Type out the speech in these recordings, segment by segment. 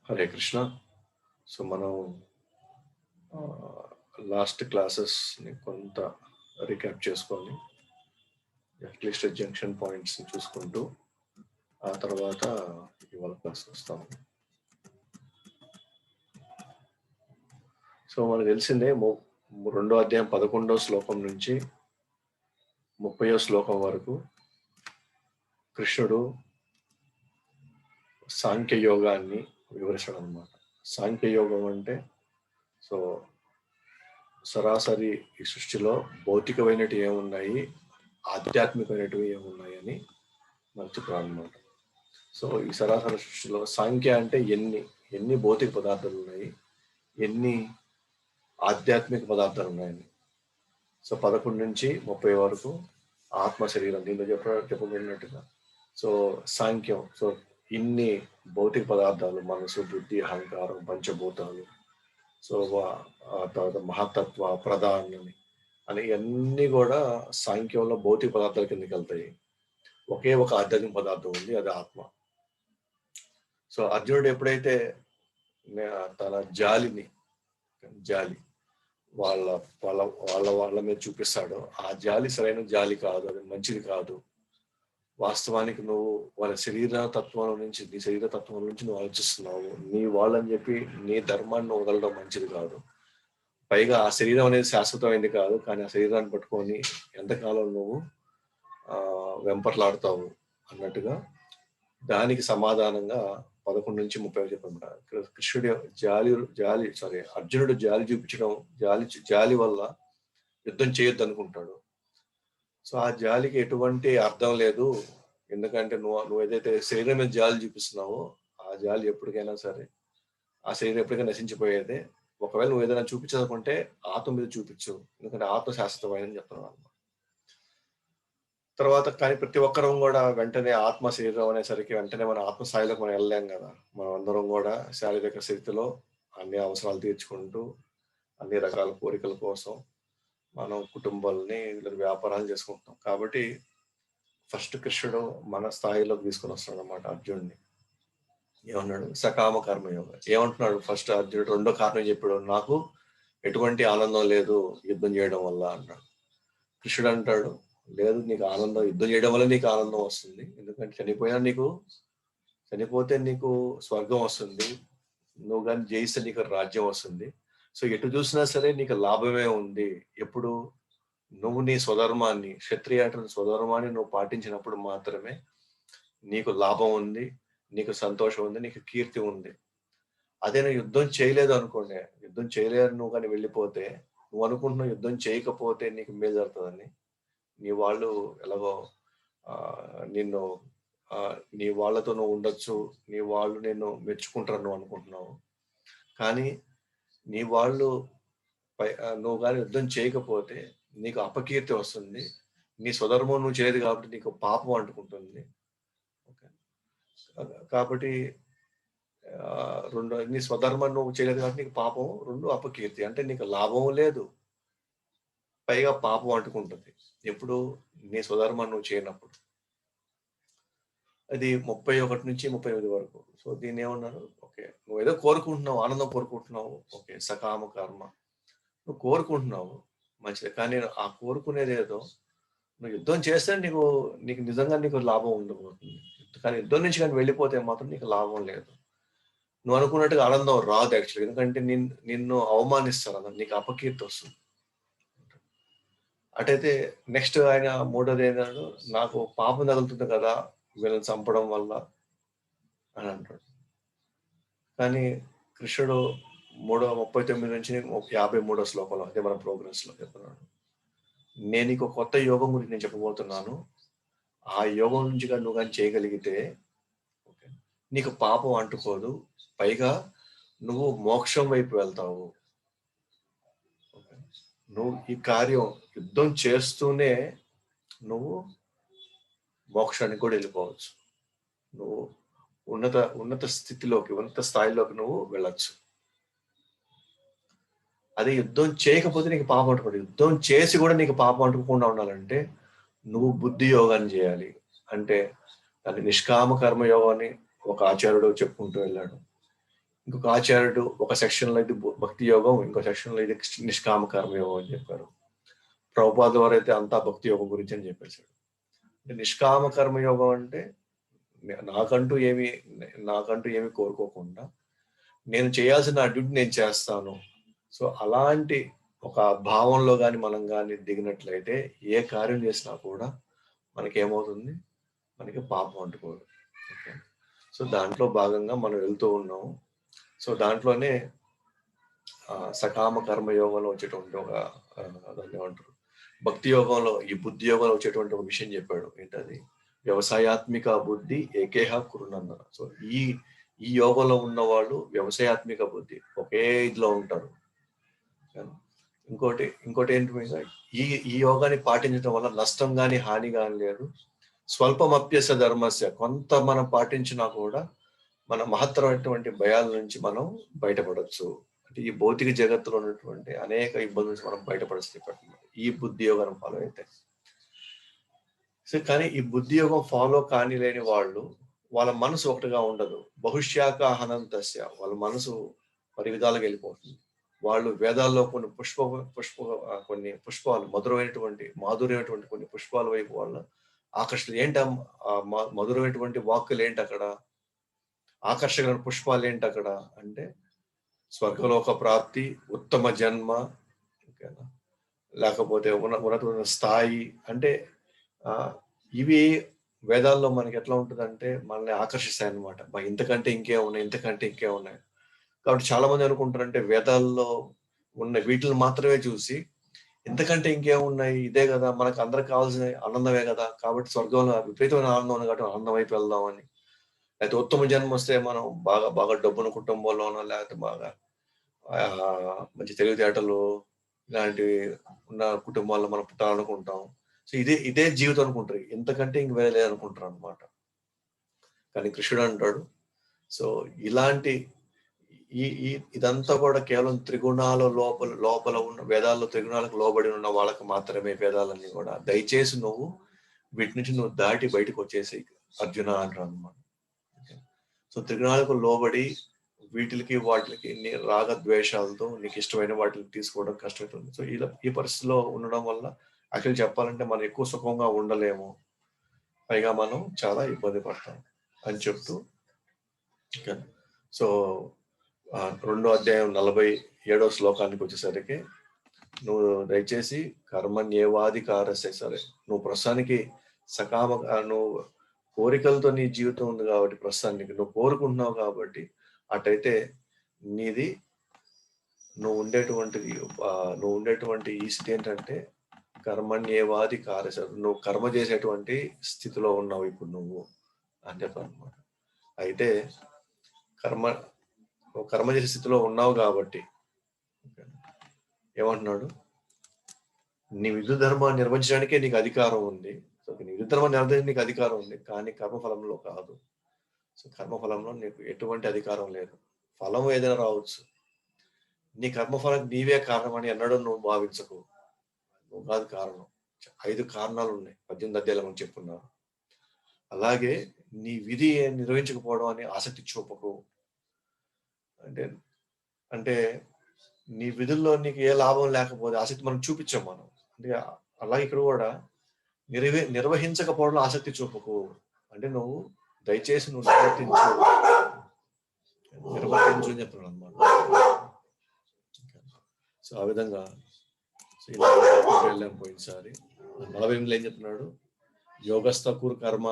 Hare Krishna. So మనం last క్లాసెస్ని కొంత recap చేసుకొని అట్లీస్ట్ జంక్షన్ పాయింట్స్ని చూసుకుంటూ ఆ తర్వాత ఇవాళ క్లాస్ వస్తాము. సో మనకు తెలిసిందే 2వ అధ్యాయం 11వ శ్లోకం నుంచి 30వ శ్లోకం వరకు కృష్ణుడు సాంఖ్యయోగాన్ని వివరించడం అన్నమాట. సాంఖ్యయోగం అంటే సో సరాసరి ఈ సృష్టిలో భౌతికమైనవి ఏమున్నాయి, ఆధ్యాత్మికమైనవి ఏమున్నాయి అని మనకు చెప్పాడు అనమాట. సో ఈ సరాసరి సృష్టిలో సాంఖ్య అంటే ఎన్ని భౌతిక పదార్థాలు ఉన్నాయి, ఎన్ని ఆధ్యాత్మిక పదార్థాలు ఉన్నాయని. సో 11 నుంచి 30 వరకు ఆత్మ శరీరం దీంట్లో చెప్పబడినట్టుగా సో సాంఖ్యం. సో ఇన్ని భౌతిక పదార్థాలు, మనసు, బుద్ధి, అహంకారం, పంచభూతాలు, సో తర్వాత మహత్తత్వ, ప్రధానం అని ఇవన్నీ కూడా సాంఖ్యంలో భౌతిక పదార్థాల కిందకి వెళ్తాయి. ఒకే ఒక ఆధ్యాత్మిక పదార్థం ఉంది, అది ఆత్మ. సో అర్జునుడు ఎప్పుడైతే తన జాలి వాళ్ళ వాళ్ళ వాళ్ళ వాళ్ళ మీద చూపిస్తాడో ఆ జాలి సరైన జాలి కాదు, అది మంచిది కాదు. వాస్తవానికి నువ్వు వాళ్ళ శరీర తత్వం నుంచి, నీ శరీర తత్వం నుంచి నువ్వు ఆలోచిస్తున్నావు. నీ వాళ్ళని చెప్పి నీ ధర్మాన్ని వదలడం మంచిది కాదు. పైగా ఆ శరీరం అనేది శాశ్వతమైంది కాదు, కానీ ఆ శరీరాన్ని పట్టుకొని ఎంతకాలం నువ్వు వెంపర్లాడతావు అన్నట్టుగా దానికి సమాధానంగా 11 నుంచి 30 చెప్పారు. కృష్ణుడి అర్జునుడు జాలి చూపించడం, జాలి వల్ల యుద్ధం చేయొద్దు అనుకుంటాడు. సో ఆ జాలికి ఎటువంటి అర్థం లేదు. ఎందుకంటే నువ్వు ఏదైతే శరీరం మీద జాలి చూపిస్తున్నావో ఆ జాలి ఎప్పటికైనా సరే, ఆ శరీరం ఎప్పటికైనా నశించిపోయేదే. ఒకవేళ నువ్వు ఏదైనా చూపించాలనుకుంటే ఆత్మ మీద చూపించు, ఎందుకంటే ఆత్మ శాశ్వతమైనని చెప్తున్నావు అన్నమాట. తర్వాత కానీ ప్రతి ఒక్కరం కూడా వెంటనే ఆత్మ శరీరం అనేసరికి వెంటనే మన ఆత్మస్థాయిలోకి మనం వెళ్ళలేం కదా. మనం అందరం కూడా శారీరక స్థితిలో అన్ని అవసరాలు తీర్చుకుంటూ అన్ని రకాల కోరికల కోసం మనం కుటుంబాలని వ్యాపారాలు చేసుకుంటాం. కాబట్టి ఫస్ట్ కృష్ణుడు మన స్థాయిలోకి తీసుకొని వస్తున్నాడు అన్నమాట అర్జునుడిని. ఏమన్నాడు? సకామ కర్మయోగం. ఏమంటున్నాడు ఫస్ట్ అర్జునుడు? రెండో కారణం చెప్పాడు, నాకు ఎటువంటి ఆనందం లేదు యుద్ధం చేయడం వల్ల అన్నాడు. కృష్ణుడు అంటాడు, లేదు, నీకు ఆనందం, యుద్ధం చేయడం వల్ల నీకు ఆనందం వస్తుంది. ఎందుకంటే చనిపోతే నీకు స్వర్గం వస్తుంది, నువ్వు కానీ జయిస్తే నీకు రాజ్యం వస్తుంది. సో ఎటు చూసినా సరే నీకు లాభమే ఉంది. ఎప్పుడు నువ్వు నీ స్వధర్మాన్ని, క్షత్రియ స్వధర్మాన్ని నువ్వు పాటించినప్పుడు మాత్రమే నీకు లాభం ఉంది, నీకు సంతోషం ఉంది, నీకు కీర్తి ఉంది. అదే నువ్వు యుద్ధం చేయలేదు అనుకోండి, యుద్ధం చేయలేదు నువ్వు కానీ వెళ్ళిపోతే, నువ్వు అనుకుంటున్నావు యుద్ధం చేయకపోతే నీకు మేలు జరుగుతుందని, నీ వాళ్ళు ఎలాగో నిన్ను నీ వాళ్ళతో నువ్వు ఉండొచ్చు, నీ వాళ్ళు నిన్ను మెచ్చుకుంటారు నువ్వు అనుకుంటున్నావు. కానీ నీ వాళ్ళు నువ్వు కానీ యుద్ధం చేయకపోతే నీకు అపకీర్తి వస్తుంది, నీ స్వధర్మం నువ్వు చేయదు కాబట్టి నీకు పాపం అంటుకుంటుంది. ఓకే, కాబట్టి రెండు, నీ స్వధర్మం నువ్వు చేయలేదు కాబట్టి నీకు పాపం, రెండు అపకీర్తి, అంటే నీకు లాభం లేదు, పైగా పాపం అంటుకుంటుంది ఎప్పుడు నీ స్వధర్మం నువ్వు చేయనప్పుడు. అది 31 నుంచి 38 వరకు. సో దీన్ని ఏమన్నారు? ఓకే, నువ్వు ఏదో కోరుకుంటున్నావు, ఆనందం కోరుకుంటున్నావు, ఓకే, సకామ కర్మ నువ్వు కోరుకుంటున్నావు, మంచిది. కానీ ఆ కోరుకునేది ఏదో నువ్వు యుద్ధం చేస్తే నీకు నిజంగా నీకు లాభం ఉండబోతుంది. కానీ యుద్ధం నుంచి కానీ వెళ్ళిపోతే మాత్రం నీకు లాభం లేదు. నువ్వు అనుకున్నట్టుగా ఆనందం రాదు యాక్చువల్గా, ఎందుకంటే నిన్ను అవమానిస్తారు, అన్న నీకు అపకీర్తి వస్తుంది. అటైతే నెక్స్ట్ ఆయన మూడోది ఏంటంటే, నాకు పాపం తగులుతుంది కదా వీళ్ళని చంపడం వల్ల అని అంటాడు. కానీ కృష్ణుడు 39 నుంచి 53 శ్లోకంలో, అదే మన ప్రోగ్రెస్ లో చెప్తున్నాడు, నేను నీకు కొత్త యోగం గురించి నేను చెప్పబోతున్నాను. ఆ యోగం నుంచి కానీ నువ్వు కానీ చేయగలిగితే నీకు పాపం అంటుకోదు, పైగా నువ్వు మోక్షం వైపు వెళ్తావు. నువ్వు ఈ కార్యం యుద్ధం చేస్తూనే నువ్వు మోక్షానికి కూడా వెళ్ళిపోవచ్చు. నువ్వు ఉన్నత స్థితిలోకి, ఉన్నత స్థాయిలోకి నువ్వు వెళ్ళచ్చు. అదే యుద్ధం చేయకపోతే నీకు పాపం అంటుకోదు. యుద్ధం చేసి కూడా నీకు పాపం అంటుకోకుండా ఉండాలంటే నువ్వు బుద్ధి యోగాన్ని చేయాలి. అంటే దాన్ని నిష్కామ కర్మ యోగాన్ని ఒక ఆచార్యుడు చెప్పుకుంటూ వెళ్ళాడు. ఇంకొక ఆచార్యుడు ఒక సెక్షన్లో ఇది భక్తి యోగం, ఇంకో సెక్షన్లో ఇది నిష్కామ కర్మ యోగం అని చెప్పారు. ప్రభుపాద వారు అయితే అంతా భక్తి యోగం గురించి అని చెప్పేశాడు. నిష్కామ కర్మ యోగం అంటే నాకంటూ ఏమి కోరుకోకుండా నేను చేయాల్సిన డ్యూటీ నేను చేస్తాను. సో అలాంటి ఒక భావంలో కానీ మనం కానీ దిగినట్లయితే ఏ కార్యం చేసినా కూడా మనకేమవుతుంది, మనకి పాపం అంటుకోదు. ఓకే, సో దాంట్లో భాగంగా మనం వెళ్తూ ఉన్నాము. సో దాంట్లోనే సకామ కర్మ యోగంలో వచ్చేటువంటి ఒక దాన్ని ఏమంటారు, భక్తి యోగంలో ఈ బుద్ధి యోగంలో వచ్చేటువంటి ఒక విషయం చెప్పాడు. ఏంటది? వ్యవసాయాత్మిక బుద్ధి ఏకేహ కురునందన. సో ఈ యోగంలో ఉన్న వాళ్ళు వ్యవసాయాత్మిక బుద్ధి ఒకే ఇదిలో ఉంటారు. ఇంకోటి ఏంటి, ఈ యోగాన్ని పాటించడం వల్ల నష్టం కానీ హాని కానీ లేదు. స్వల్పమప్యస ధర్మస్య, కొంత మనం పాటించినా కూడా మన మహత్తరమైనటువంటి భయాల నుంచి మనం బయటపడవచ్చు. అంటే ఈ భౌతిక జగత్తులో ఉన్నటువంటి అనేక ఇబ్బందుల నుంచి మనం బయటపడచ్చు ఈ బుద్ధి యోగాన్ని ఫాలో అయితే. సో కానీ ఈ బుద్ధి యోగం ఫాలో కాని లేని వాళ్ళు, వాళ్ళ మనసు ఒకటిగా ఉండదు. బహుశాఖ హనంతస్య, వాళ్ళ మనసు పరి విధాలుగా వెళ్ళిపోతుంది. వాళ్ళు వేదాల్లో కొన్ని పుష్పాలు మాధుర్యమైనటువంటి కొన్ని పుష్పాల వైపు వాళ్ళ ఆకర్షణ. ఏంటి మధురమైనటువంటి వాక్కులు ఏంటి అక్కడ, ఆకర్షణ పుష్పాలు ఏంటి అక్కడ అంటే స్వర్గలోక ప్రాప్తి, ఉత్తమ జన్మ, లేకపోతే ఉన్నత స్థాయి. అంటే ఇవి వేదాల్లో మనకి ఎట్లా ఉంటుందంటే మనల్ని ఆకర్షిస్తాయి అన్నమాట. ఇంతకంటే ఇంకే ఉన్నాయి. కాబట్టి చాలా మంది అనుకుంటారంటే వేదాల్లో ఉన్న వీటిని మాత్రమే చూసి ఇంతకంటే ఇంకేమున్నాయి, ఇదే కదా మనకు అందరికి కావాల్సిన ఆనందమే కదా, కాబట్టి స్వర్గంలో విపరీతమైన ఆనందం ఉంది కాబట్టి ఆనందం వైపు వెళ్దామని, లేకపోతే ఉత్తమ జన్మ వస్తే మనం బాగా డబ్బున కుటుంబంలోనో లేకపోతే బాగా మంచి తెలివితేటలు ఇలాంటివి ఉన్న కుటుంబాల్లో మనం పుట్టాలనుకుంటాం. సో ఇదే జీవితం అనుకుంటారు, ఇంతకంటే ఇంక వేరే అనుకుంటారు అనమాట. కానీ కృష్ణుడు అంటాడు, సో ఇలాంటి ఇదంతా కూడా కేవలం త్రిగుణాల లోపల ఉన్న వేదాల్లో త్రిగుణాలకు లోబడి ఉన్న వాళ్ళకి మాత్రమే వేదాలన్నీ కూడా. దయచేసి నువ్వు వీటి నుంచి నువ్వు దాటి బయటకు వచ్చేసి అర్జున అంటారు అనమాట. సో త్రిగుణాలకు లోబడి వాటికి రాగద్వేషాలతో నీకు ఇష్టమైన వాటిని తీసుకోవడం కష్టమవుతుంది. సో ఈ పరిస్థితిలో ఉండడం వల్ల యాక్చువల్లీ చెప్పాలంటే మనం ఎక్కువ సుఖంగా ఉండలేము, పైగా మనం చాలా ఇబ్బంది పడతాం అని చెప్తూ, సో 2వ అధ్యాయం 47వ శ్లోకానికి వచ్చేసరికి, నువ్వు దయచేసి కర్మణ్యేవాధికారస్య, సరే నువ్వు ప్రస్తుతానికి నువ్వు కోరికలతో నీ జీవితం ఉంది కాబట్టి ప్రస్తుతానికి నువ్వు కోరుకుంటున్నావు కాబట్టి అటైతే నీది నువ్వు ఉండేటువంటి ఈ స్థితి ఏంటంటే కర్మణ్యేవాధికారస్య, నువ్వు కర్మ చేసేటువంటి స్థితిలో ఉన్నావు ఇప్పుడు నువ్వు అని చెప్పాను అనమాట. అయితే నువ్వు కర్మ చేసే స్థితిలో ఉన్నావు కాబట్టి ఏమంటున్నాడు, నీ విధు ధర్మాన్ని నిర్వహించడానికే నీకు అధికారం ఉంది. సో నీ విధు ధర్మాన్ని నిర్వహించడానికి నీకు అధికారం ఉంది, కానీ కర్మఫలంలో కాదు. సో కర్మఫలంలో నీకు ఎటువంటి అధికారం లేదు. ఫలం ఏదైనా రావచ్చు, నీ కర్మఫలం నీవే కారణం అని ఎన్నడూ నువ్వు భావించకు. నువ్వు కాదు కారణం. 5 కారణాలు ఉన్నాయి 18 అధ్యాయాలు మనం చెప్పుకున్నావు. అలాగే నీ విధి నిర్వహించకపోవడం అని ఆసక్తి చూపకు. అంటే నీ విధుల్లో నీకు ఏ లాభం లేకపోతే ఆసక్తి మనం చూపించాం మనం. అంటే అలాగే ఇక్కడ కూడా నిర్వహించకపోవడంలో ఆసక్తి చూపకు. అంటే నువ్వు దయచేసి నువ్వు నిర్వర్తించు అని చెప్తున్నాడు అనమాట. సో ఆ విధంగా వెళ్ళాం పోయినసారి. 48లో ఏం చెప్తున్నాడు, యోగస్థకుర్ కర్మ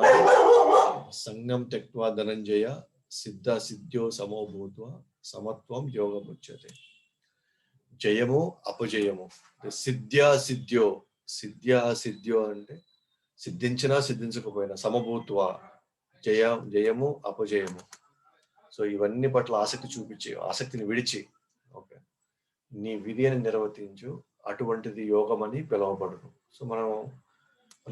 సంజ్ఞం త్యక్త్వా ధనంజయ సిద్ధ సిద్ధ్యో సమోభూత్వ సమత్వం యోగముచ్యతే. జయము అపజయము, సిద్ధ్యో అంటే సిద్ధించినా సిద్ధించకపోయినా, సమభూత్వ జయము అపజయము. సో ఇవన్నీ పట్ల ఆసక్తిని విడిచి ఓకే నీ విధి అని నిర్వర్తించు, అటువంటిది యోగం అని పిలువబడును. సో మనం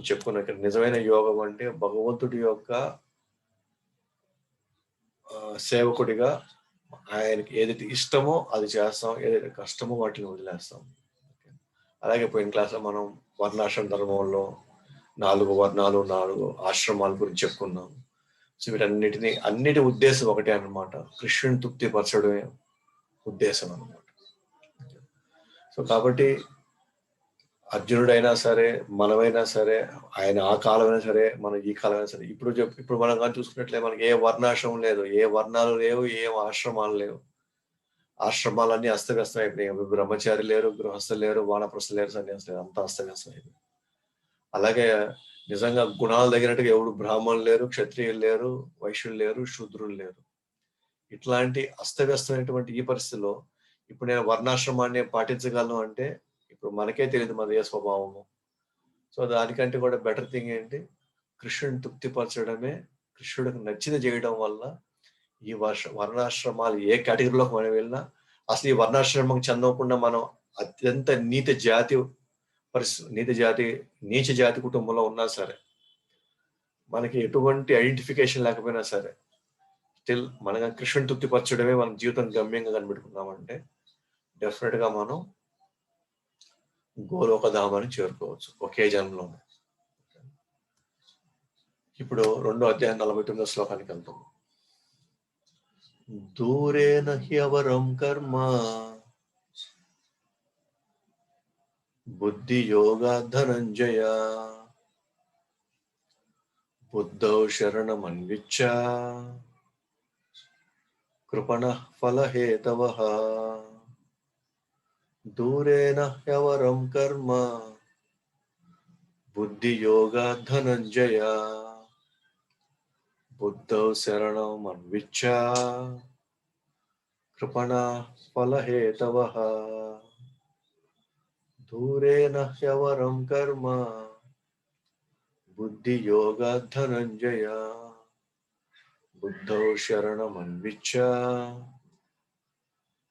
చెప్పుకున్నాం ఇక్కడ నిజమైన యోగం అంటే భగవంతుడి యొక్క సేవకుడిగా ఆయనకి ఏదైతే ఇష్టమో అది చేస్తాం, ఏదైతే కష్టమో వాటిని వదిలేస్తాం. అలాగే పోయిన క్లాస్లో మనం వర్ణాశ్రమ ధర్మంలో 4 వర్ణాలు 4 ఆశ్రమాల గురించి చెప్పుకున్నాం. సో అన్నిటి ఉద్దేశం ఒకటే అన్నమాట, కృష్ణుని తృప్తిపరచడమే ఉద్దేశం అన్నమాట. సో కాబట్టి అర్జునుడైనా సరే, మనమైనా సరే, ఆయన ఆ కాలమైనా సరే, మనం ఈ కాలమైనా సరే, ఇప్పుడు మనం కానీ చూసుకున్నట్లే మనకి ఏ వర్ణాశ్రమం లేదు, ఏ వర్ణాలు లేవు, ఏ ఆశ్రమాలు లేవు. ఆశ్రమాలన్నీ అస్తవ్యస్తం అయిపోయినాయి. బ్రహ్మచారి లేరు, గృహస్థులు లేరు, వానప్రస్థులు లేరు, సన్యాసులు లేరు, అంతా అస్తవ్యస్తం అయిపోయింది. అలాగే నిజంగా గుణాలు తగినట్టుగా ఎవడు బ్రాహ్మణులు లేరు, క్షత్రియులు లేరు, వైశ్యులు లేరు, శూద్రులు లేరు. ఇట్లాంటి అస్తవ్యస్తమైనటువంటి ఈ పరిస్థితిలో ఇప్పుడు నేను వర్ణాశ్రమాన్ని పాటించగలను అంటే ఇప్పుడు మనకే తెలియదు మన ఏ స్వభావము. సో దానికంటే కూడా బెటర్ థింగ్ ఏంటి, కృష్ణుడిని తృప్తిపరచడమే, కృష్ణుడికి నచ్చింది చేయడం వల్ల ఈ వర్ణాశ్రమాలు ఏ కేటగిరీలోకి మనం వెళ్ళినా, అసలు ఈ వర్ణాశ్రమం చెందకుండా మనం అత్యంత నీచ జాతి కుటుంబంలో ఉన్నా సరే, మనకి ఎటువంటి ఐడెంటిఫికేషన్ లేకపోయినా సరే, స్టిల్ మనగా కృష్ణుని తృప్తిపరచడమే మన జీవితం గమ్యంగా కనిపెట్టుకున్నామంటే డెఫినెట్ గా మనం గోలోకధామాన్ని చేరుకోవచ్చు ఒకే జన్మలోనే. ఇప్పుడు 2 అధ్యాయం 49 శ్లోకానికి వెళ్తాం. దూరేన హ్యవరం కర్మ బుద్ధి యోగా ధనంజయ బుద్ధౌ శరణమన్విచ్చ కృపణ ఫలహేతవః. దూరేన హ్యవరం కర్మ బుద్ధి యోగా ధనంజయ బుద్ధౌ శరణమన్విచ్చ కృపణ ఫలహేతవః. దూరేన హ్యవరం కర్మ బుద్ధి యోగా ధనంజయ బుద్ధౌ శరణమన్విచ్చ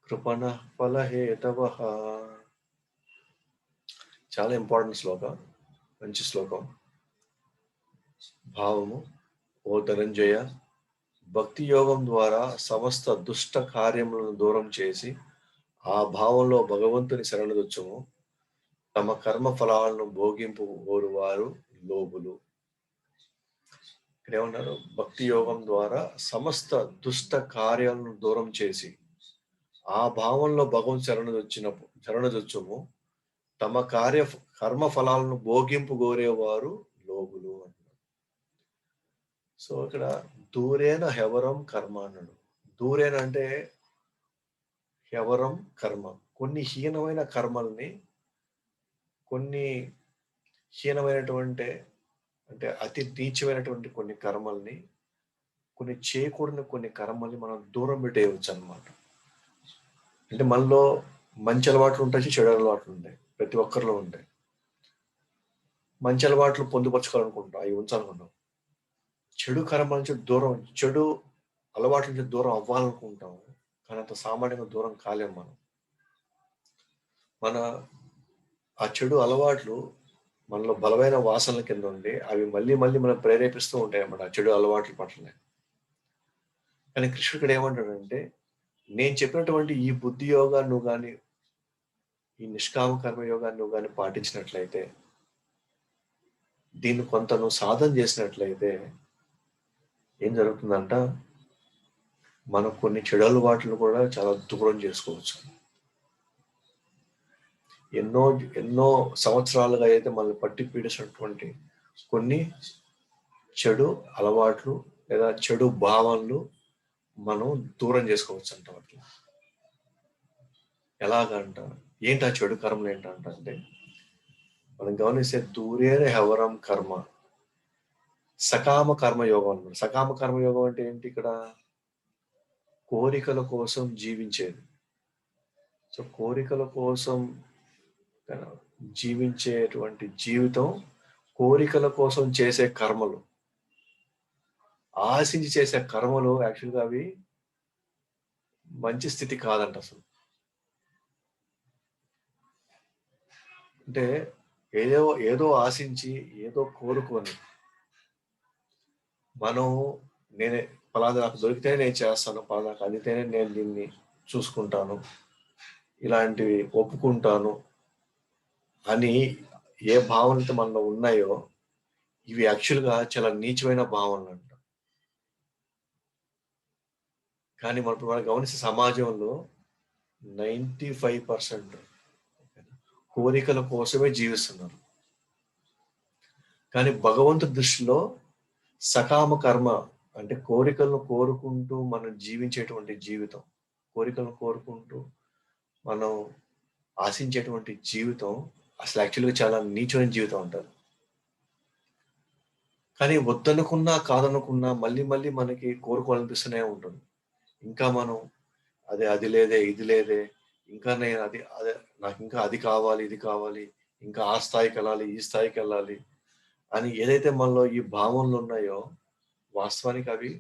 కృపణ ఫలహేతవః. చాలా ఇంపార్టెంట్ శ్లోకం, మంచి శ్లోకం. భావము: ఓ ధనంజయ, భక్తి యోగం ద్వారా సమస్త దుష్ట కార్యములను దూరం చేసి ఆ భావంలో భగవంతుని శరణుదొచ్చుము. తమ కర్మ ఫలాలను భోగింపు కోరువారు లోబులు. ఇక్కడ ఏమన్నారు? భక్తి యోగం ద్వారా సమస్త దుష్ట కార్యాలను దూరం చేసి ఆ భావంలో భగవంతు శరణుదొచ్చుము. తమ కర్మ ఫలాలను భోగింపు కోరేవారు లోబులు అంటున్నారు. సో ఇక్కడ దూరేన హెవరం కర్మ అన్నాడు. దూరేన అంటే హెవరం కర్మ, కొన్ని హీనమైన కర్మల్ని, కొన్ని హీనమైనటువంటి అంటే అతి నీచమైనటువంటి కొన్ని కర్మల్ని, కొన్ని చేయకూడని కొన్ని కర్మల్ని మనం దూరం పెట్టేయవచ్చు అన్నమాట. అంటే మనలో మంచి అలవాట్లు ఉంటాయి, చెడు అలవాట్లు ఉంటాయి, ప్రతి ఒక్కరిలో ఉంటాయి. మంచి అలవాట్లు పొందుపరచుకోవాలనుకుంటాం, అవి ఉంచాలనుకుంటాం. చెడు కర్మ నుంచి దూరం, చెడు అలవాట్ల నుంచి దూరం అవ్వాలనుకుంటాం, కానీ అంత సామాన్యంగా దూరం కాలేం మనం. ఆ చెడు అలవాట్లు మనలో బలమైన వాసనల కింద ఉండి అవి మళ్ళీ మళ్ళీ మనం ప్రేరేపిస్తూ ఉంటాయి అన్నమాట ఆ చెడు అలవాట్ల పట్లనే. కానీ కృష్ణుడు ఏమంటాడంటే, నేను చెప్పినటువంటి ఈ బుద్ధి యోగాన్ని నువ్వు కానీ, ఈ నిష్కామ కర్మ యోగాన్ని నువ్వు కానీ పాటించినట్లయితే, దీన్ని కొంత నువ్వు సాధన చేసినట్లయితే ఏం జరుగుతుందంట, మనం కొన్ని చెడు అలవాట్లు కూడా చాలా దూరం చేసుకోవచ్చు. ఎన్నో సంవత్సరాలుగా అయితే మనల్ని పట్టి పీడిస్తున్నటువంటి కొన్ని చెడు అలవాట్లు లేదా చెడు భావనలు మనం దూరం చేసుకోవచ్చు అంట. అట్లా ఎలాగంట, ఏంటి ఆ చెడు కర్మలు ఏంటంటే, మనం గమనిస్తే దూరేన హెవరం కర్మ సకామ కర్మయోగం అన్నమాట. సకామ కర్మయోగం అంటే ఏంటి? ఇక్కడ కోరికల కోసం జీవించేది. సో కోరికల కోసం జీవించేటువంటి జీవితం, కోరికల కోసం చేసే కర్మలు, ఆశించి చేసే కర్మలు యాక్చువల్గా అవి మంచి స్థితి కాదంట అసలు. అంటే ఏదో ఆశించి ఏదో కోరుకొని మనం నేనే పలానా నాకు దొరికితేనే నేను చేస్తాను, పలానా నాకు అందితేనే నేను దీన్ని చూసుకుంటాను, ఇలాంటివి ఒప్పుకుంటాను అని ఏ భావనలు మనలో ఉన్నాయో ఇవి యాక్చువల్గా చాలా నీచమైన భావనలు అంట. కానీ మనం గమనిస్తే సమాజంలో 95% కోరికల కోసమే జీవిస్తున్నారు. కానీ భగవంతుడి దృష్టిలో సకామ కర్మ అంటే కోరికలను కోరుకుంటూ మనం జీవించేటువంటి జీవితం, కోరికలను కోరుకుంటూ మనం ఆశించేటువంటి జీవితం అసలు యాక్చువల్‌గా చాలా నీచమైన జీవితం అంటారు. కానీ వద్దనుకున్నా, కాదనుకున్నా మళ్ళీ మళ్ళీ మనకి కోరుకోవాలనిపిస్తూనే ఉంటుంది. ఇంకా మనం అది లేదే, ఇది లేదే, ఇంకా నేను అదే నాకింకా అది కావాలి, ఇది కావాలి, ఇంకా ఆ స్థాయికెళ్ళాలి, ఈ స్థాయికెళ్ళాలి అని ఏదైతే మనలో ఈ భావనలున్నాయో, వాస్తవానికి అవి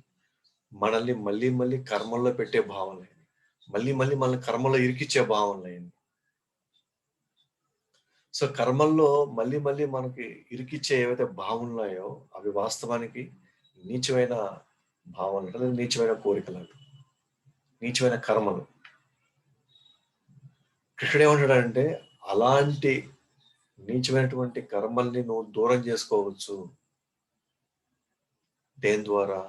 మనల్ని మళ్ళీ మళ్ళీ కర్మల్లో పెట్టే భావనలే. మళ్ళీ మళ్ళీ మనల్ని కర్మలో ఇరికిచ్చే భావనలయన్ని. సో, కర్మల్లో మళ్ళీ మళ్ళీ మనకి ఇరికిచ్చే ఏవైతే భావనలున్నాయో, అవి వాస్తవానికి నీచమైన భావనలు, లేదా నీచమైన కోరికలవి. నీచమైన కర్మలు. కృష్ణుడేమంటాడంటే, అలాంటి నీచమైనటువంటి కర్మల్ని నువ్వు దూరం చేసుకోవచ్చు. దేని ద్వారా?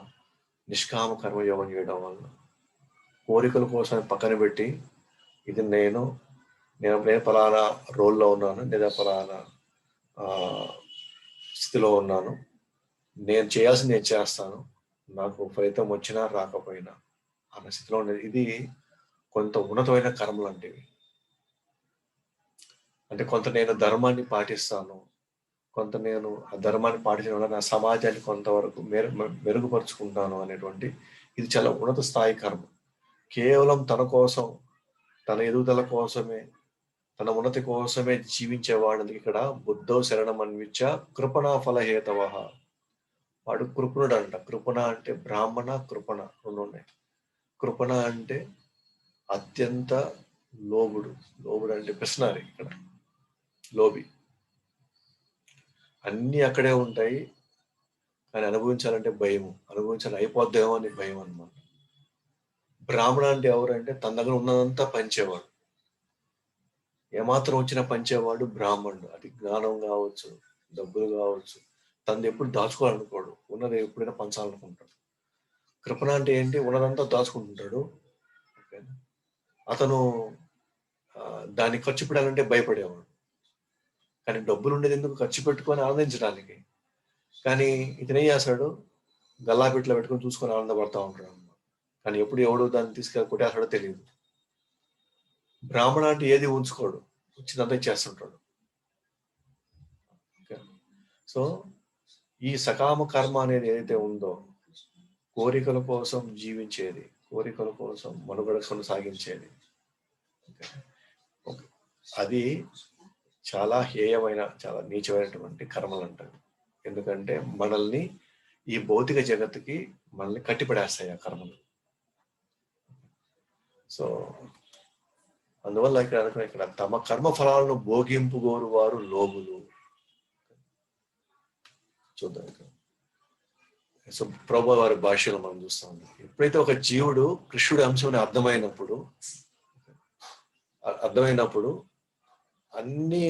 నిష్కామ కర్మయోగం చేయడం వల్ల. కోరికల కోసం పక్కన పెట్టి, ఇది నేను నేను ఫలానా రోల్‌లో ఉన్నాను, లేదా ఫలానా స్థితిలో ఉన్నాను. నేను చేయాల్సింది నేను చేస్తాను. నాకు ఫలితం వచ్చినా రాకపోయినా అన్న స్థితిలో ఉండేది. ఇది కొంత ఉన్నతమైన కర్మలంటివి. అంటే కొంత నేను ధర్మాన్ని పాటిస్తాను. కొంత నేను ఆ ధర్మాన్ని పాటించడం వల్ల నా సమాజాన్ని కొంతవరకు మెరుగుపరుచుకుంటాను అనేటువంటి ఇది చాలా ఉన్నత స్థాయి కర్మ. కేవలం తన కోసం, తన ఎదుగుదల కోసమే, తన ఉన్నతి కోసమే జీవించే వాళ్ళకి ఇక్కడ బుద్ధో శరణమన్విచ్చ కృపణా ఫలహేతవః. వాడు కృపణుడంట. కృపణ అంటే బ్రాహ్మణ, కృపణ రెండున్నాయి. కృపణ అంటే అత్యంత లోబుడు. లోబుడు అంటే పిస్నారి ఇక్కడ. లోబి. అన్నీ అక్కడే ఉంటాయి. కానీ అనుభవించాలంటే భయము. అనుభవించాలి అయిపోద్దేమో అని భయం అన్నమాట. బ్రాహ్మణ అంటే ఎవరంటే తన దగ్గర ఉన్నదంతా పంచేవాడు. ఏమాత్రం వచ్చినా పంచేవాడు బ్రాహ్మణుడు. అది జ్ఞానం కావచ్చు, డబ్బులు కావచ్చు. తనది ఎప్పుడు దాచుకోవాలనుకోడు. ఉన్నది ఎప్పుడైనా పంచాలనుకుంటాడు. కృపణ అంటే ఏంటి? ఉన్నదంతా దాచుకుంటుంటాడు. ఓకేనా? అతను దాన్ని ఖర్చు పెట్టాలంటే భయపడేవాడు. కానీ డబ్బులు ఉండేది ఎందుకు? ఖర్చు పెట్టుకొని ఆనందించడానికి. కానీ ఇతనేం చేస్తాడు? గల్లాపెట్టెలో పెట్టుకొని చూసుకొని ఆనందపడతా ఉంటాడు అన్నమాట. కానీ ఎప్పుడు ఎవడు దాన్ని తీసుకెళ్ళి కొట్టేస్తాడో తెలియదు. బ్రాహ్మణ అంటే ఏది ఉంచుకోడు. వచ్చిందంతా ఇచ్చేస్తుంటాడు. ఓకే. సో, ఈ సకామ కర్మ అనేది ఏదైతే ఉందో, కోరికల కోసం జీవించేది, కోరికల కోసం మనుగడ కొనసాగించేది. ఓకే. అది చాలా హేయమైన, చాలా నీచమైనటువంటి కర్మలంటారు. ఎందుకంటే మనల్ని ఈ భౌతిక జగత్తుకి మనల్ని కట్టిపడేస్తాయి ఆ కర్మలు. సో అందువల్ల ఇక్కడ తమ కర్మ ఫలాలను భోగింపు గోరు వారు లోబులు. చూద్దాం ఇక్కడ. సో ప్రభు వారి భాషలో మనం చూస్తాం. ఎప్పుడైతే ఒక జీవుడు కృష్ణుడి అంశం అర్థమైనప్పుడు అన్ని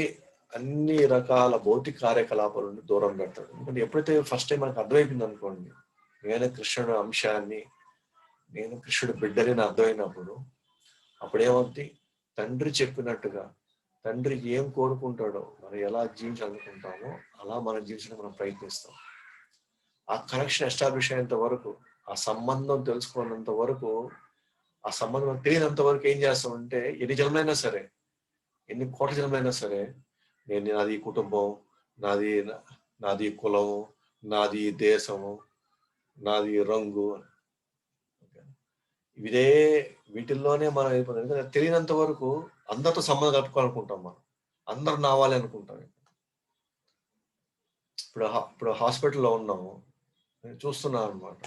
అన్ని రకాల భౌతిక కార్యకలాపాల నుండి దూరం పెడతాడు. ఎందుకంటే ఎప్పుడైతే ఫస్ట్ టైం మనకు అర్థమైపోయింది అనుకోండి, నేను కృష్ణుడి అంశాన్ని, నేను కృష్ణుడి బిడ్డని అర్థమైనప్పుడు అప్పుడేమవుద్ది? తండ్రి చెప్పినట్టుగా, తండ్రి ఏం కోరుకుంటాడో మనం ఎలా జీవించాలనుకుంటామో అలా మనం జీవించడానికి మనం ప్రయత్నిస్తాం. ఆ కనెక్షన్ ఎస్టాబ్లిష్ అయ్యేంత వరకు, ఆ సంబంధం తెలుసుకున్నంత వరకు, ఆ సంబంధం తెలియనంత వరకు ఏం చేస్తామంటే ఎన్ని జన్మలైనా సరే, ఎన్ని కోట్ల జన్మలైనా సరే, నాది కుటుంబం, నాది నాది కులము, నాది దేశము, నాది రంగు, ఇదే వీటిల్లోనే మనం అయిపోతుంది. ఎందుకంటే తెలియనంత వరకు అందరితో సంబంధం కలుపుకోవాలనుకుంటాం మనం. అందరు నావాలి అనుకుంటాం. ఇప్పుడు హాస్పిటల్లో ఉన్నాము, నేను చూస్తున్నాను అనమాట.